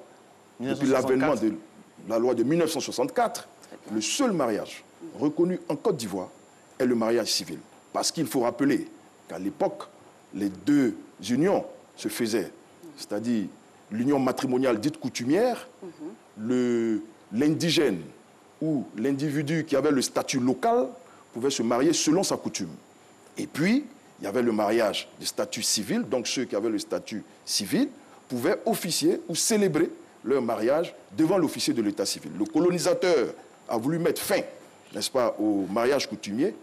Speaker 5: depuis l'avènement de la loi de 1964, le seul mariage reconnu en Côte d'Ivoire est le mariage civil. Parce qu'il faut rappeler qu'à l'époque, les deux unions se faisaient, c'est-à-dire l'union matrimoniale dite coutumière, l'indigène ou l'individu qui avait le statut local pouvait se marier selon sa coutume. Et puis, il y avait le mariage de statut civil, donc ceux qui avaient le statut civil pouvaient officier ou célébrer leur mariage devant l'officier de l'état civil. Le colonisateur a voulu mettre fin, n'est-ce pas, au mariage coutumier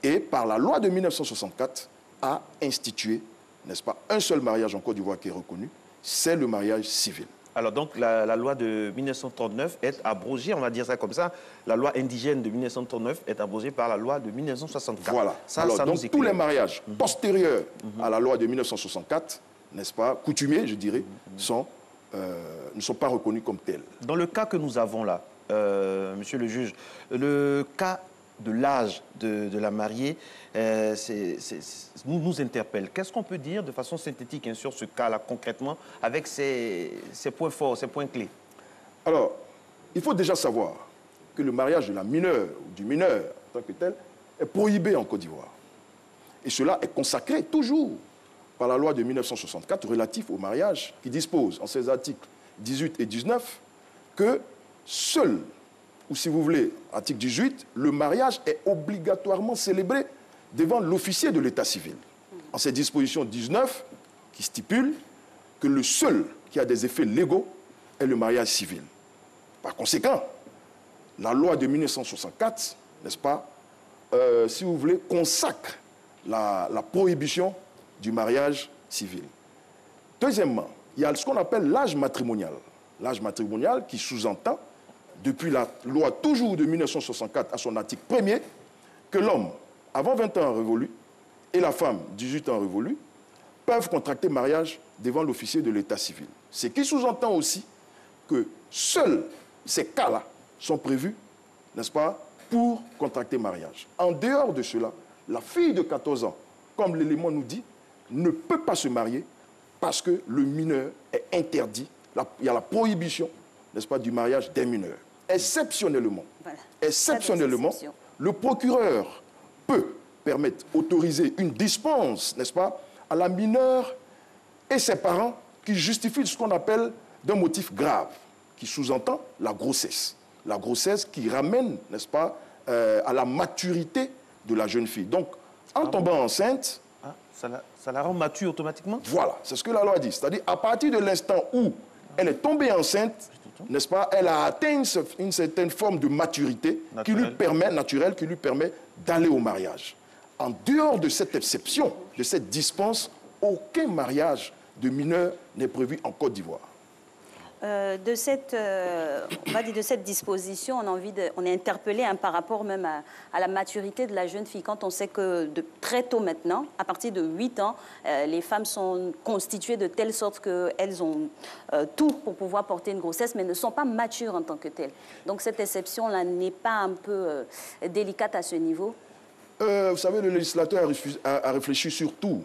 Speaker 5: et par la loi de 1964 a institué, n'est-ce pas, un seul mariage en Côte d'Ivoire qui est reconnu, c'est le mariage civil.
Speaker 7: Alors donc la loi de 1939 est abrogée, on va dire ça comme ça, la loi indigène de 1939 est abrogée par la loi de 1964.
Speaker 5: Voilà. Alors, donc tous les mariages postérieurs à la loi de 1964, n'est-ce pas, coutumiers, je dirais, ne sont pas reconnus comme tels.
Speaker 7: Dans le cas que nous avons là, monsieur le juge, le cas de l'âge de la mariée nous interpelle. Qu'est-ce qu'on peut dire de façon synthétique sur ce cas-là, concrètement, avec ces points forts, ces points clés?
Speaker 5: Alors, il faut déjà savoir que le mariage de la mineure ou du mineur, en tant que tel, est prohibé en Côte d'Ivoire. Et cela est consacré toujours par la loi de 1964 relative au mariage, qui dispose, en ses articles 18 et 19, que seul, ou si vous voulez, article 18, le mariage est obligatoirement célébré devant l'officier de l'état civil. En ces dispositions 19, qui stipule que le seul qui a des effets légaux est le mariage civil. Par conséquent, la loi de 1964, n'est-ce pas, si vous voulez, consacre la prohibition du mariage civil. Deuxièmement, il y a ce qu'on appelle l'âge matrimonial. L'âge matrimonial qui sous-entend, depuis la loi toujours de 1964 à son article 1er, que l'homme, avant 20 ans révolus, et la femme, 18 ans révolus, peuvent contracter mariage devant l'officier de l'état civil. Ce qui sous-entend aussi que seuls ces cas-là sont prévus, n'est-ce pas, pour contracter mariage. En dehors de cela, la fille de 14 ans, comme l'élément nous dit, ne peut pas se marier parce que le mineur est interdit. Il y a la prohibition, n'est-ce pas, du mariage des mineurs. Exceptionnellement, le procureur peut permettre, autoriser une dispense, n'est-ce pas, à la mineure et ses parents qui justifient ce qu'on appelle d'un motif grave qui sous-entend la grossesse. La grossesse qui ramène, n'est-ce pas, à la maturité de la jeune fille. Donc, en tombant enceinte...
Speaker 7: Ça la rend mature automatiquement?
Speaker 5: Voilà, c'est ce que la loi dit. C'est-à-dire, à partir de l'instant où elle est tombée enceinte, n'est-ce pas, elle a atteint une certaine forme de maturité qui lui permet, naturelle, qui lui permet d'aller au mariage. En dehors de cette exception, de cette dispense, aucun mariage de mineur n'est prévu en Côte d'Ivoire.
Speaker 1: De cette disposition, on est interpellé par rapport même à la maturité de la jeune fille. Quand on sait que de très tôt maintenant, à partir de 8 ans, les femmes sont constituées de telle sorte qu'elles ont tout pour pouvoir porter une grossesse, mais ne sont pas matures en tant que telles. Donc cette exception-là n'est pas un peu délicate à ce niveau?
Speaker 5: Vous savez, le législateur a réfléchi sur tout,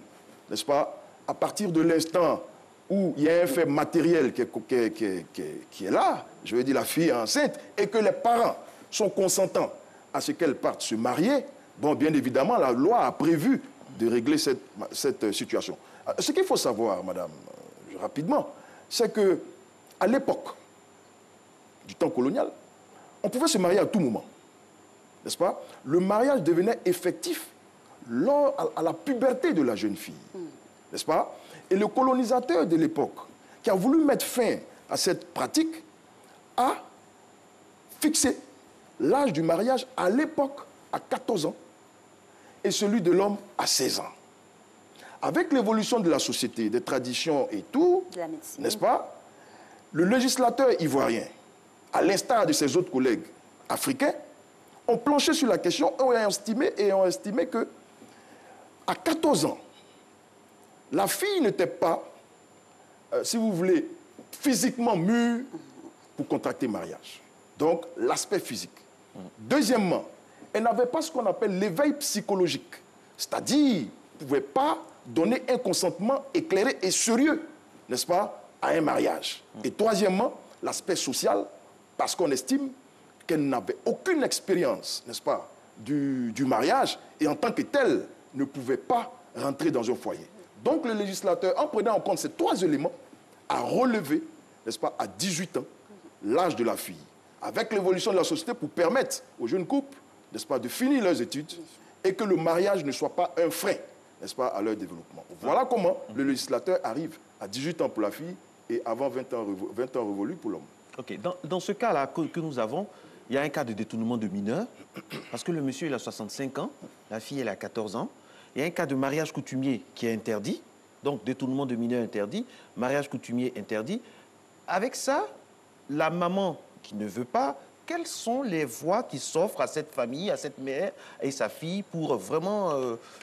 Speaker 5: n'est-ce pas? À partir de l'instant où il y a un fait matériel qui est là, je veux dire la fille est enceinte, et que les parents sont consentants à ce qu'elle parte se marier, bon, bien évidemment, la loi a prévu de régler cette situation. Ce qu'il faut savoir, madame, rapidement, c'est qu'à l'époque du temps colonial, on pouvait se marier à tout moment, n'est-ce pas? Le mariage devenait effectif à la puberté de la jeune fille, n'est-ce pas? Et le colonisateur de l'époque, qui a voulu mettre fin à cette pratique, a fixé l'âge du mariage à l'époque à 14 ans et celui de l'homme à 16 ans. Avec l'évolution de la société, des traditions et tout, n'est-ce pas, le législateur ivoirien, à l'instar de ses autres collègues africains, ont planché sur la question et ont estimé que à 14 ans, la fille n'était pas, si vous voulez, physiquement mûre pour contracter mariage. Donc, l'aspect physique. Deuxièmement, elle n'avait pas ce qu'on appelle l'éveil psychologique. C'est-à-dire, elle ne pouvait pas donner un consentement éclairé et sérieux, n'est-ce pas, à un mariage. Et troisièmement, l'aspect social, parce qu'on estime qu'elle n'avait aucune expérience, n'est-ce pas, du mariage, et en tant que telle, ne pouvait pas rentrer dans un foyer. Donc le législateur, en prenant en compte ces trois éléments, a relevé, n'est-ce pas, à 18 ans, l'âge de la fille, avec l'évolution de la société pour permettre aux jeunes couples, n'est-ce pas, de finir leurs études et que le mariage ne soit pas un frein, n'est-ce pas, à leur développement. Voilà comment le législateur arrive à 18 ans pour la fille et avant 20 ans révolus pour l'homme.
Speaker 7: Ok, dans ce cas-là que nous avons, il y a un cas de détournement de mineurs, parce que le monsieur il a 65 ans, la fille elle a 14 ans. Il y a un cas de mariage coutumier qui est interdit, donc détournement de mineurs interdit, mariage coutumier interdit. Avec ça, la maman qui ne veut pas, quelles sont les voies qui s'offrent à cette famille, à cette mère et sa fille pour vraiment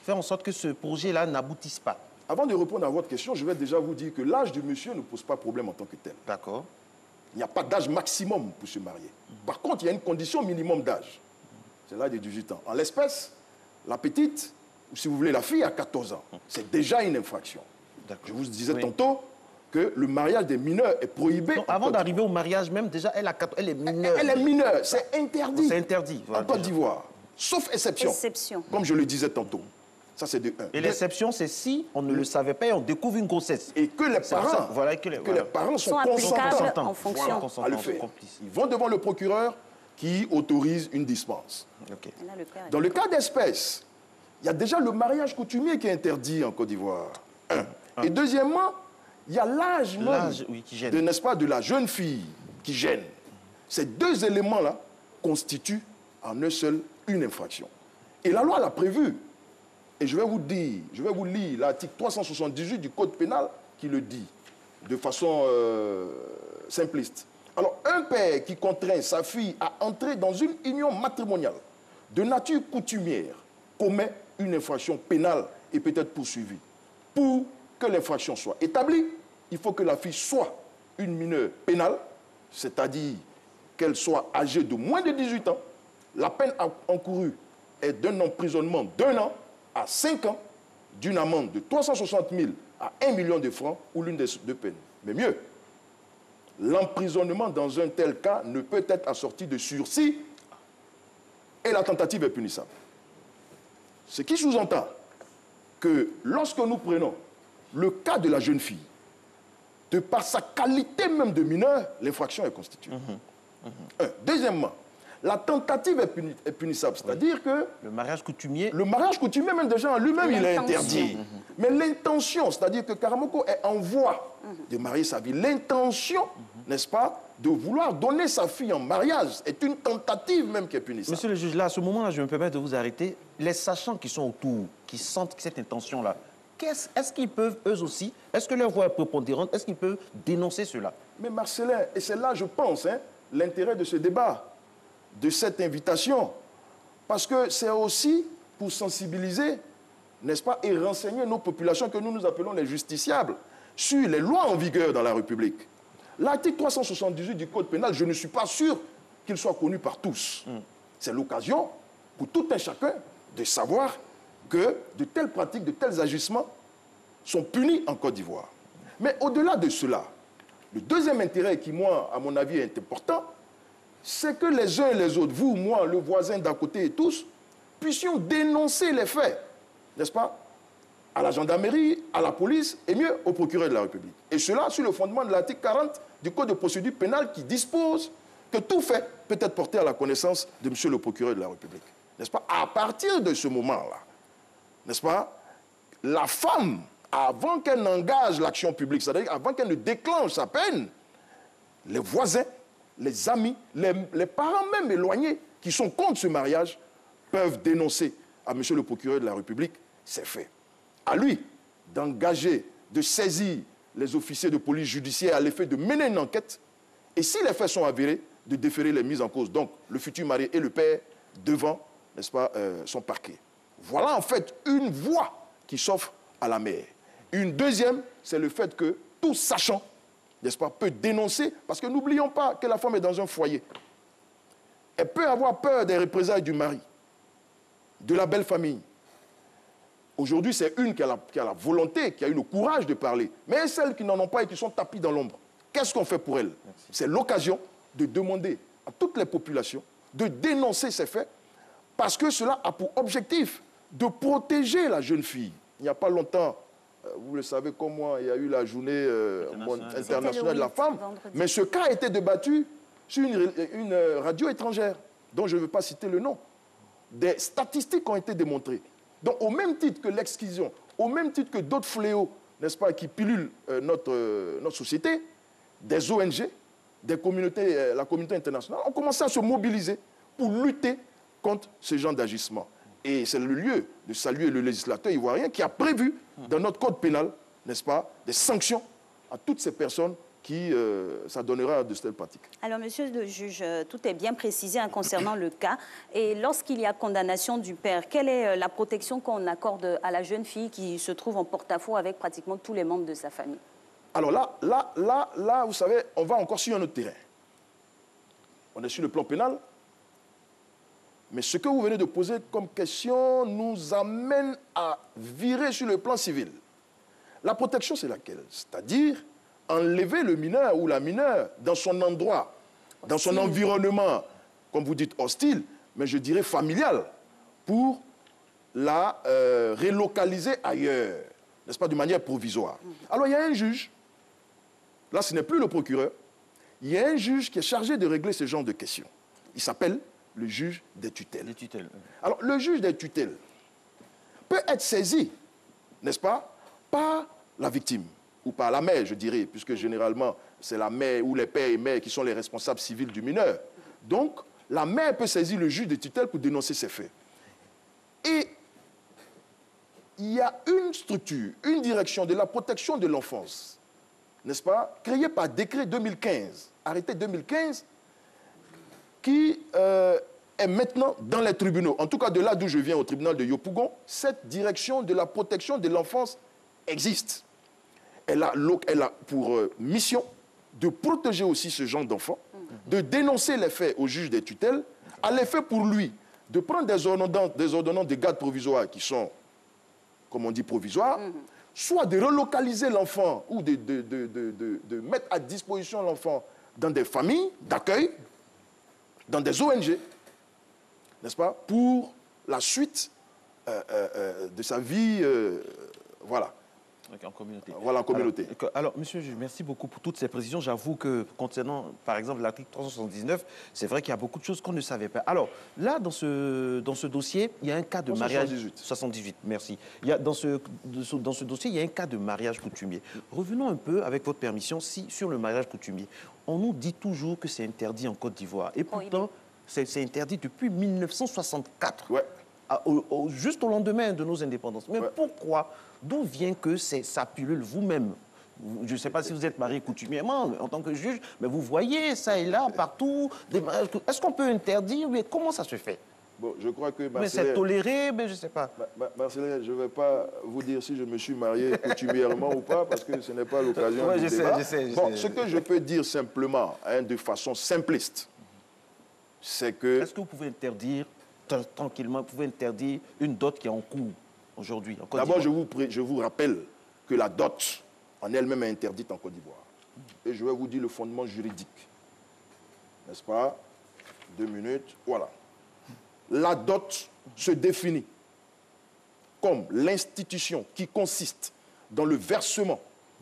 Speaker 7: faire en sorte que ce projet-là n'aboutisse pas?
Speaker 5: Avant de répondre à votre question, je vais déjà vous dire que l'âge du monsieur ne pose pas problème en tant que tel.
Speaker 7: D'accord.
Speaker 5: Il n'y a pas d'âge maximum pour se marier. Par contre, il y a une condition minimum d'âge. C'est l'âge de 18 ans. En l'espèce, la petite, ou si vous voulez, la fille a 14 ans. C'est déjà une infraction. Je vous disais tantôt que le mariage des mineurs est prohibé.
Speaker 7: Donc, avant d'arriver au mariage même, déjà, elle est mineure.
Speaker 5: Elle est mineure, c'est interdit.
Speaker 7: C'est interdit.
Speaker 5: Voilà, en Côte d'Ivoire. Sauf exception. Comme je le disais tantôt. Ça, c'est de 1.
Speaker 7: Et l'exception, c'est si on ne le savait pas et on découvre une grossesse.
Speaker 5: Et que les parents, les parents sont consentants
Speaker 1: en fonction
Speaker 5: à le faire. Ils vont devant le procureur qui autorise une dispense.
Speaker 7: Okay.
Speaker 5: Dans le cas d'espèce, il y a déjà le mariage coutumier qui est interdit en Côte d'Ivoire. Et deuxièmement, il y a l'âge même n'est-ce pas, de la jeune fille qui gêne. Ces deux éléments-là constituent en eux seuls une infraction. Et la loi l'a prévu. Et je vais vous lire l'article 378 du Code pénal qui le dit de façon simpliste. Alors, un père qui contraint sa fille à entrer dans une union matrimoniale de nature coutumière commet une infraction pénale et peut être poursuivie. Pour que l'infraction soit établie, il faut que la fille soit une mineure pénale, c'est-à-dire qu'elle soit âgée de moins de 18 ans. La peine encourue est d'un emprisonnement d'1 an à 5 ans, d'une amende de 360 000 à 1 million de francs ou l'une des deux peines. Mais mieux, l'emprisonnement dans un tel cas ne peut être assorti de sursis et la tentative est punissable. Ce qui sous-entend que lorsque nous prenons le cas de la jeune fille de par sa qualité même de mineur, l'infraction est constituée. Deuxièmement, la tentative est punissable, c'est-à-dire que...
Speaker 7: Le mariage coutumier...
Speaker 5: Le mariage coutumier, même déjà en lui-même, il est interdit. Mais l'intention, c'est-à-dire que Karamoko est en voie de marier sa vie. L'intention, n'est-ce pas, de vouloir donner sa fille en mariage est une tentative même qui est punissable.
Speaker 7: Monsieur le juge, là, à ce moment-là, je me permets de vous arrêter. Les sachants qui sont autour, qui sentent cette intention-là, est-ce qu'ils peuvent, eux aussi, est-ce que leur voix est prépondérante, est-ce qu'ils peuvent dénoncer cela?
Speaker 5: Mais Marcelin, et c'est là, je pense, l'intérêt de ce débat, de cette invitation, parce que c'est aussi pour sensibiliser, n'est-ce pas, et renseigner nos populations que nous appelons les justiciables sur les lois en vigueur dans la République. L'article 378 du Code pénal, je ne suis pas sûr qu'il soit connu par tous. C'est l'occasion pour tout un chacun de savoir que de telles pratiques, de tels agissements sont punis en Côte d'Ivoire. Mais au-delà de cela, le deuxième intérêt qui, moi, à mon avis, est important, c'est que les uns et les autres, vous, moi, le voisin d'à côté et tous, puissions dénoncer les faits, n'est-ce pas, à la gendarmerie, à la police et mieux au procureur de la République. Et cela sur le fondement de l'article 40 du Code de procédure pénale qui dispose que tout fait peut être porté à la connaissance de monsieur le procureur de la République. N'est-ce pas? À partir de ce moment-là, n'est-ce pas, la femme, avant qu'elle n'engage l'action publique, c'est-à-dire avant qu'elle ne déclenche sa peine, les voisins, les amis, les parents même éloignés qui sont contre ce mariage peuvent dénoncer à monsieur le procureur de la République ces faits. À lui d'engager, de saisir les officiers de police judiciaire à l'effet de mener une enquête et si les faits sont avérés, de déférer les mises en cause, donc le futur mari et le père devant, n'est-ce pas, son parquet. Voilà en fait une voie qui s'offre à la mère. Une deuxième, c'est le fait que tout sachant, n'est-ce pas, peut dénoncer, parce que n'oublions pas que la femme est dans un foyer. Elle peut avoir peur des représailles du mari, de la belle famille. Aujourd'hui, c'est une qui a la volonté, qui a eu le courage de parler. Mais celles qui n'en ont pas et qui sont tapies dans l'ombre, qu'est-ce qu'on fait pour elles? C'est l'occasion de demander à toutes les populations de dénoncer ces faits, parce que cela a pour objectif de protéger la jeune fille. Il n'y a pas longtemps, vous le savez comme moi, il y a eu la journée internationale de la femme, mais ce cas a été débattu sur une radio étrangère, dont je ne veux pas citer le nom. Des statistiques ont été démontrées. Donc au même titre que l'excision, au même titre que d'autres fléaux, n'est-ce pas, qui pilulent notre société, des ONG, des communautés, la communauté internationale ont commencé à se mobiliser pour lutter contre ce genre d'agissement. Et c'est le lieu de saluer le législateur ivoirien qui a prévu dans notre code pénal, n'est-ce pas, des sanctions à toutes ces personnes qui s'adonnera de telles pratiques.
Speaker 1: Alors, monsieur le juge, tout est bien précisé concernant le cas. Et lorsqu'il y a condamnation du père, quelle est la protection qu'on accorde à la jeune fille qui se trouve en porte-à-faux avec pratiquement tous les membres de sa famille?
Speaker 5: Alors là, vous savez, on va encore sur un autre terrain. On est sur le plan pénal. Mais ce que vous venez de poser comme question nous amène à virer sur le plan civil. La protection, c'est laquelle? C'est-à-dire enlever le mineur ou la mineure dans son endroit, dans son environnement, comme vous dites, hostile, mais je dirais familial, pour la relocaliser ailleurs, n'est-ce pas, de manière provisoire. Alors il y a un juge, là ce n'est plus le procureur, il y a un juge qui est chargé de régler ce genre de questions. Il s'appelle le juge des tutelles. Alors le juge des tutelles peut être saisi, n'est-ce pas, par la victime, ou par la mère, je dirais, puisque généralement, c'est la mère ou les pères et mères qui sont les responsables civils du mineur. Donc, la mère peut saisir le juge de tutelle pour dénoncer ces faits. Et il y a une structure, une direction de la protection de l'enfance, n'est-ce pas, créée par décret 2015, arrêté 2015, qui est maintenant dans les tribunaux. En tout cas, de là d'où je viens, au tribunal de Yopougon, cette direction de la protection de l'enfance existe. Elle a pour mission de protéger aussi ce genre d'enfants, de dénoncer les faits au juge des tutelles, à l'effet pour lui de prendre des ordonnances de garde provisoire qui sont, comme on dit, provisoires, soit de relocaliser l'enfant ou de mettre à disposition l'enfant dans des familles d'accueil, dans des ONG, n'est-ce pas, pour la suite de sa vie, voilà.
Speaker 7: En communauté.
Speaker 5: Voilà, en communauté.
Speaker 7: Alors, monsieur le juge, merci beaucoup pour toutes ces précisions. J'avoue que concernant, par exemple, l'article 379, c'est vrai qu'il y a beaucoup de choses qu'on ne savait pas. Alors, là, dans ce dossier, il y a un cas de mariage... 78, merci. Dans ce dossier, il y a un cas de mariage coutumier. Revenons un peu, avec votre permission, sur le mariage coutumier. On nous dit toujours que c'est interdit en Côte d'Ivoire. Et pourtant, c'est interdit depuis 1964.
Speaker 5: Ouais.
Speaker 7: Juste au lendemain de nos indépendances. Mais pourquoi? D'où vient que ça pullule vous-même? Je ne sais pas si vous êtes marié coutumièrement en tant que juge, mais vous voyez ça et là, partout, des mariages. Est-ce qu'on peut interdire? Mais comment ça se fait?
Speaker 5: Bon, je crois que...
Speaker 7: Mais c'est toléré, mais je ne sais pas.
Speaker 5: Marcelin, je ne vais pas vous dire si je me suis marié coutumièrement ou pas, parce que ce n'est pas l'occasion du débat.
Speaker 7: Je sais.
Speaker 5: Ce que je peux dire simplement, de façon simpliste, c'est que...
Speaker 7: Est-ce que vous pouvez interdire, tranquillement, vous pouvez interdire une dot qui est en cours aujourd'hui?
Speaker 5: D'abord, je vous rappelle que la dot en elle-même est interdite en Côte d'Ivoire. Et je vais vous dire le fondement juridique. N'est-ce pas? 2 minutes, voilà. La dot se définit comme l'institution qui consiste dans le versement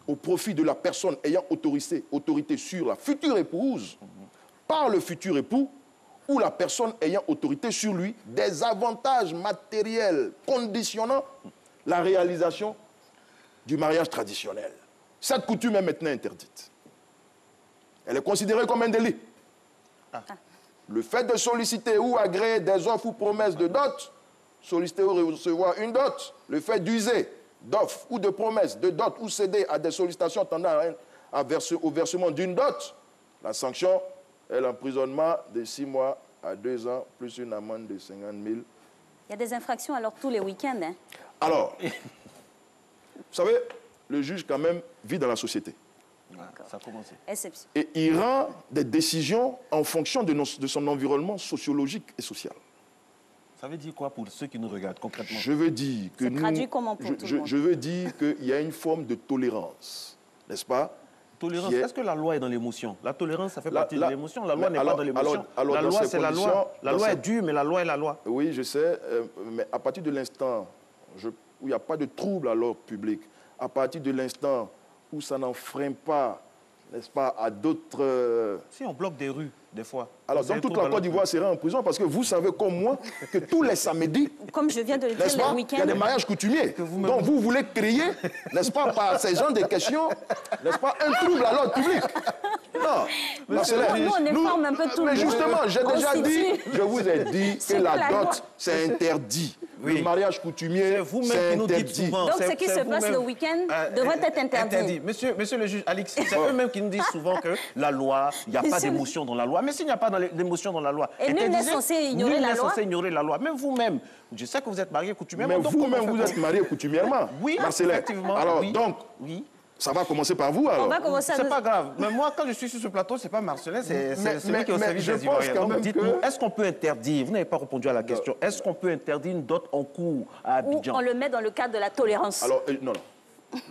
Speaker 5: au profit de la personne ayant autorité sur la future épouse par le futur époux ou la personne ayant autorité sur lui des avantages matériels conditionnant la réalisation du mariage traditionnel. Cette coutume est maintenant interdite. Elle est considérée comme un délit. Le fait de solliciter ou agréer des offres ou promesses de dot, solliciter ou recevoir une dot, le fait d'user d'offres ou de promesses de dot ou céder à des sollicitations tendant au versement d'une dot, la sanction est l'emprisonnement de 6 mois à 2 ans, plus une amende de 50 000.
Speaker 1: Il y a des infractions alors tous les week-ends. Hein?
Speaker 5: Alors, vous savez, le juge quand même vit dans la société.
Speaker 7: Ça a commencé.
Speaker 5: Et il rend des décisions en fonction de son environnement sociologique et social.
Speaker 7: Ça veut dire quoi pour ceux qui nous regardent concrètement?
Speaker 5: Je veux dire que
Speaker 1: je
Speaker 5: veux dire qu'il y a une forme de tolérance, n'est-ce pas?
Speaker 7: Tolérance. Est-ce que la loi est dans l'émotion? La tolérance, ça fait partie de l'émotion. La loi n'est pas dans l'émotion. La loi, c'est la loi. La loi est dure, mais la loi est la loi.
Speaker 5: Oui, je sais, mais à partir de l'instant où il n'y a pas de trouble à l'ordre public, à partir de l'instant où ça n'enfreint pas, n'est-ce pas, à d'autres...
Speaker 7: Si on bloque des rues, des fois.
Speaker 5: Alors, donc toute la Côte d'Ivoire serait en prison parce que vous savez comme moi que tous les samedis,
Speaker 1: comme je viens de le dire,
Speaker 5: le week-end, il y a des mariages coutumiers. Donc vous voulez créer, n'est-ce pas, par ces genres de questions, n'est-ce pas, un trouble à l'ordre public. Non,
Speaker 1: nous, on informe un peu tout le monde.
Speaker 5: Mais justement, j'ai déjà dit, je vous ai dit que la dot, c'est interdit. Le mariage coutumier, c'est interdit.
Speaker 1: Donc ce qui se passe le week-end devrait être interdit.
Speaker 7: Monsieur le juge Alix, c'est eux-mêmes qui nous disent souvent que la loi, il n'y a pas d'émotion dans la loi. Mais s'il n'y a pas d'émotion dans la loi...
Speaker 1: Et nul n'est censé ignorer
Speaker 7: la loi. Même vous-même, je sais que vous êtes marié coutumièrement.
Speaker 5: Mais vous-même, vous êtes marié coutumièrement.
Speaker 7: Oui, effectivement.
Speaker 5: Alors, donc... Ça va commencer par vous, alors.
Speaker 7: C'est pas grave. Mais moi, quand je suis sur ce plateau, c'est pas Marcelin, c'est celui qui est au service des Ivoiriens. Donc, dites-nous, est-ce qu'on peut interdire, vous n'avez pas répondu à la question, est-ce qu'on peut interdire une dot en cours à Abidjan?
Speaker 1: Ou on le met dans le cadre de la tolérance?
Speaker 5: Alors, non.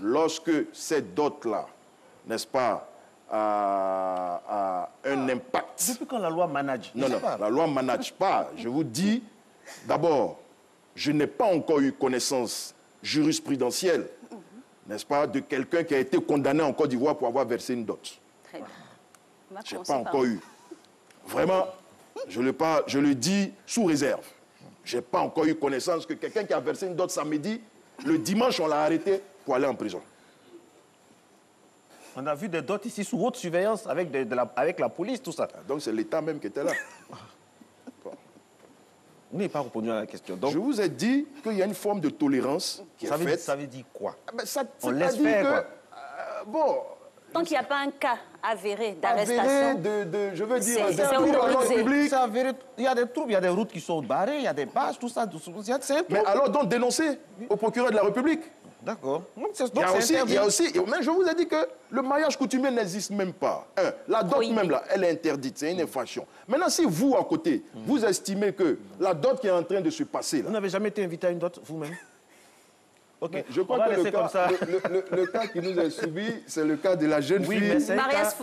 Speaker 5: Lorsque cette dot-là, n'est-ce pas, a un impact...
Speaker 7: Depuis quand la loi manage?
Speaker 5: Non, la loi ne manage pas. Je vous dis, d'abord, je n'ai pas encore eu connaissance jurisprudentielle, n'est-ce pas, de quelqu'un qui a été condamné en Côte d'Ivoire pour avoir versé une dot.
Speaker 1: Très bien.
Speaker 5: Je n'ai pas encore eu. Vraiment, je le dis sous réserve. Je n'ai pas encore eu connaissance que quelqu'un qui a versé une dot samedi, le dimanche, on l'a arrêté pour aller en prison.
Speaker 7: On a vu des dots ici sous haute surveillance avec la police, tout ça.
Speaker 5: Donc c'est l'État même qui était là.
Speaker 7: Vous n'avez pas répondu à la question. Donc,
Speaker 5: je vous ai dit qu'il y a une forme de tolérance qui est faite.
Speaker 7: Ça veut dire quoi?
Speaker 5: On laisse faire, quoi.
Speaker 1: Tant qu'il n'y a pas un cas avéré d'arrestation...
Speaker 5: je veux dire, des troubles dans l'ordre public.
Speaker 7: Il y a des troubles, il y a des routes qui sont barrées, il y a des bâches, tout ça.
Speaker 5: Mais alors donc dénoncer au procureur de la République.
Speaker 7: D'accord.
Speaker 5: Il y a aussi, mais je vous ai dit que le mariage coutumier n'existe même pas. La dot même là, elle est interdite, c'est une infraction. Maintenant, si vous, à côté, vous estimez que la dot qui est en train de se passer là...
Speaker 7: Vous n'avez jamais été invité à une dot, vous-même? Ok,
Speaker 5: je crois que le cas qui nous est soumis, c'est le cas de la jeune fille.
Speaker 7: Mais c'est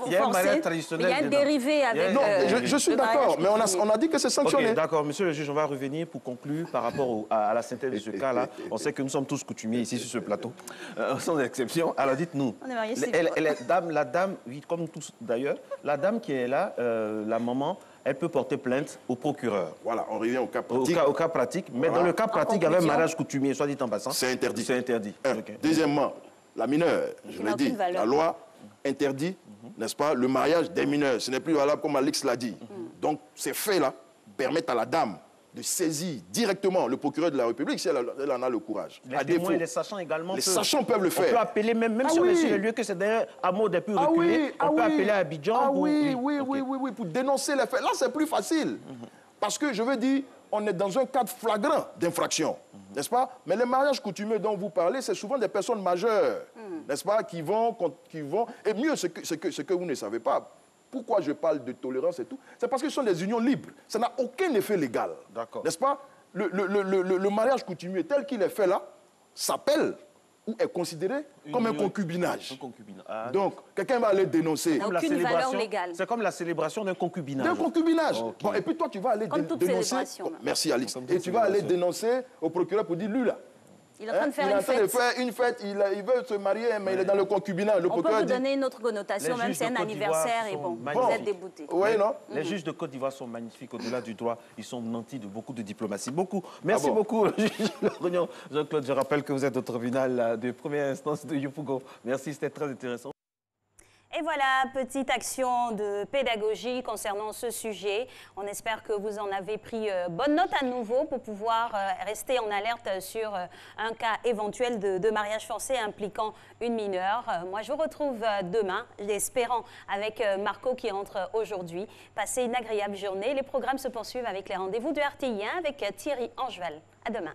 Speaker 7: il y a un mariage traditionnel.
Speaker 1: Il y a un dérivé avec.
Speaker 5: Non, je suis d'accord, mais on a dit que c'est sanctionné.
Speaker 7: Ok, d'accord, monsieur le juge, on va revenir pour conclure par rapport à la synthèse de ce cas-là. On sait que nous sommes tous coutumiers ici sur ce plateau, sans exception. Alors dites-nous, la dame, oui, comme tous d'ailleurs, la dame qui est là, la maman, elle peut porter plainte au procureur.
Speaker 5: Voilà, on revient au cas pratique.
Speaker 7: Au cas pratique, mais dans le cas pratique, avec un mariage coutumier, soit dit en passant.
Speaker 5: C'est interdit.
Speaker 7: C'est interdit.
Speaker 5: Okay. Deuxièmement, la mineure, je l'ai dit, la loi interdit, n'est-ce pas, le mariage des mineurs. Ce n'est plus valable comme Alex l'a dit. Donc, ces faits-là permettent à la dame de saisir directement le procureur de la République si elle en a le courage.
Speaker 7: Les témoins et les sachants également.
Speaker 5: Les sachants peuvent le faire.
Speaker 7: On peut appeler, même si on est sur les lieux que c'est d'ailleurs à mot des plus reculés, on peut appeler à Abidjan.
Speaker 5: Oui, pour dénoncer les faits. Là, c'est plus facile. Parce que, je veux dire, on est dans un cadre flagrant d'infraction, n'est-ce pas? Mais les mariages coutumiers dont vous parlez, c'est souvent des personnes majeures, n'est-ce pas, qui vont... Et mieux, ce que vous ne savez pas, pourquoi je parle de tolérance et tout, c'est parce que ce sont des unions libres. Ça n'a aucun effet légal, n'est-ce pas? Le mariage coutumier tel qu'il est fait là, s'appelle ou est considéré comme un concubinage. Donc, quelqu'un va aller dénoncer.
Speaker 1: Aucune valeur légale.
Speaker 7: C'est comme la célébration d'un concubinage.
Speaker 5: D'un concubinage. Okay. Bon, et puis toi, tu vas aller dénoncer. Merci, Alix. Et tu vas aller dénoncer au procureur pour dire, lui là.
Speaker 1: Il est en train de faire une fête.
Speaker 5: Il est en train de faire une fête, il veut se marier, mais il est dans le concubinage.
Speaker 1: On peut vous donner une autre connotation, même c'est un anniversaire et bon, vous êtes débouté.
Speaker 5: Oui, non?
Speaker 7: Les juges de Côte d'Ivoire sont magnifiques au-delà du droit. Ils sont nantis de beaucoup de diplomatie. Merci beaucoup, Jean-Claude. Je rappelle que vous êtes au tribunal de première instance de Yopougon. Merci, c'était très intéressant.
Speaker 1: Et voilà, petite action de pédagogie concernant ce sujet. On espère que vous en avez pris bonne note à nouveau pour pouvoir rester en alerte sur un cas éventuel de mariage forcé impliquant une mineure. Moi, je vous retrouve demain, espérant avec Marco qui entre aujourd'hui. Passez une agréable journée. Les programmes se poursuivent avec les rendez-vous de RTI1 avec Thierry Angeval. À demain.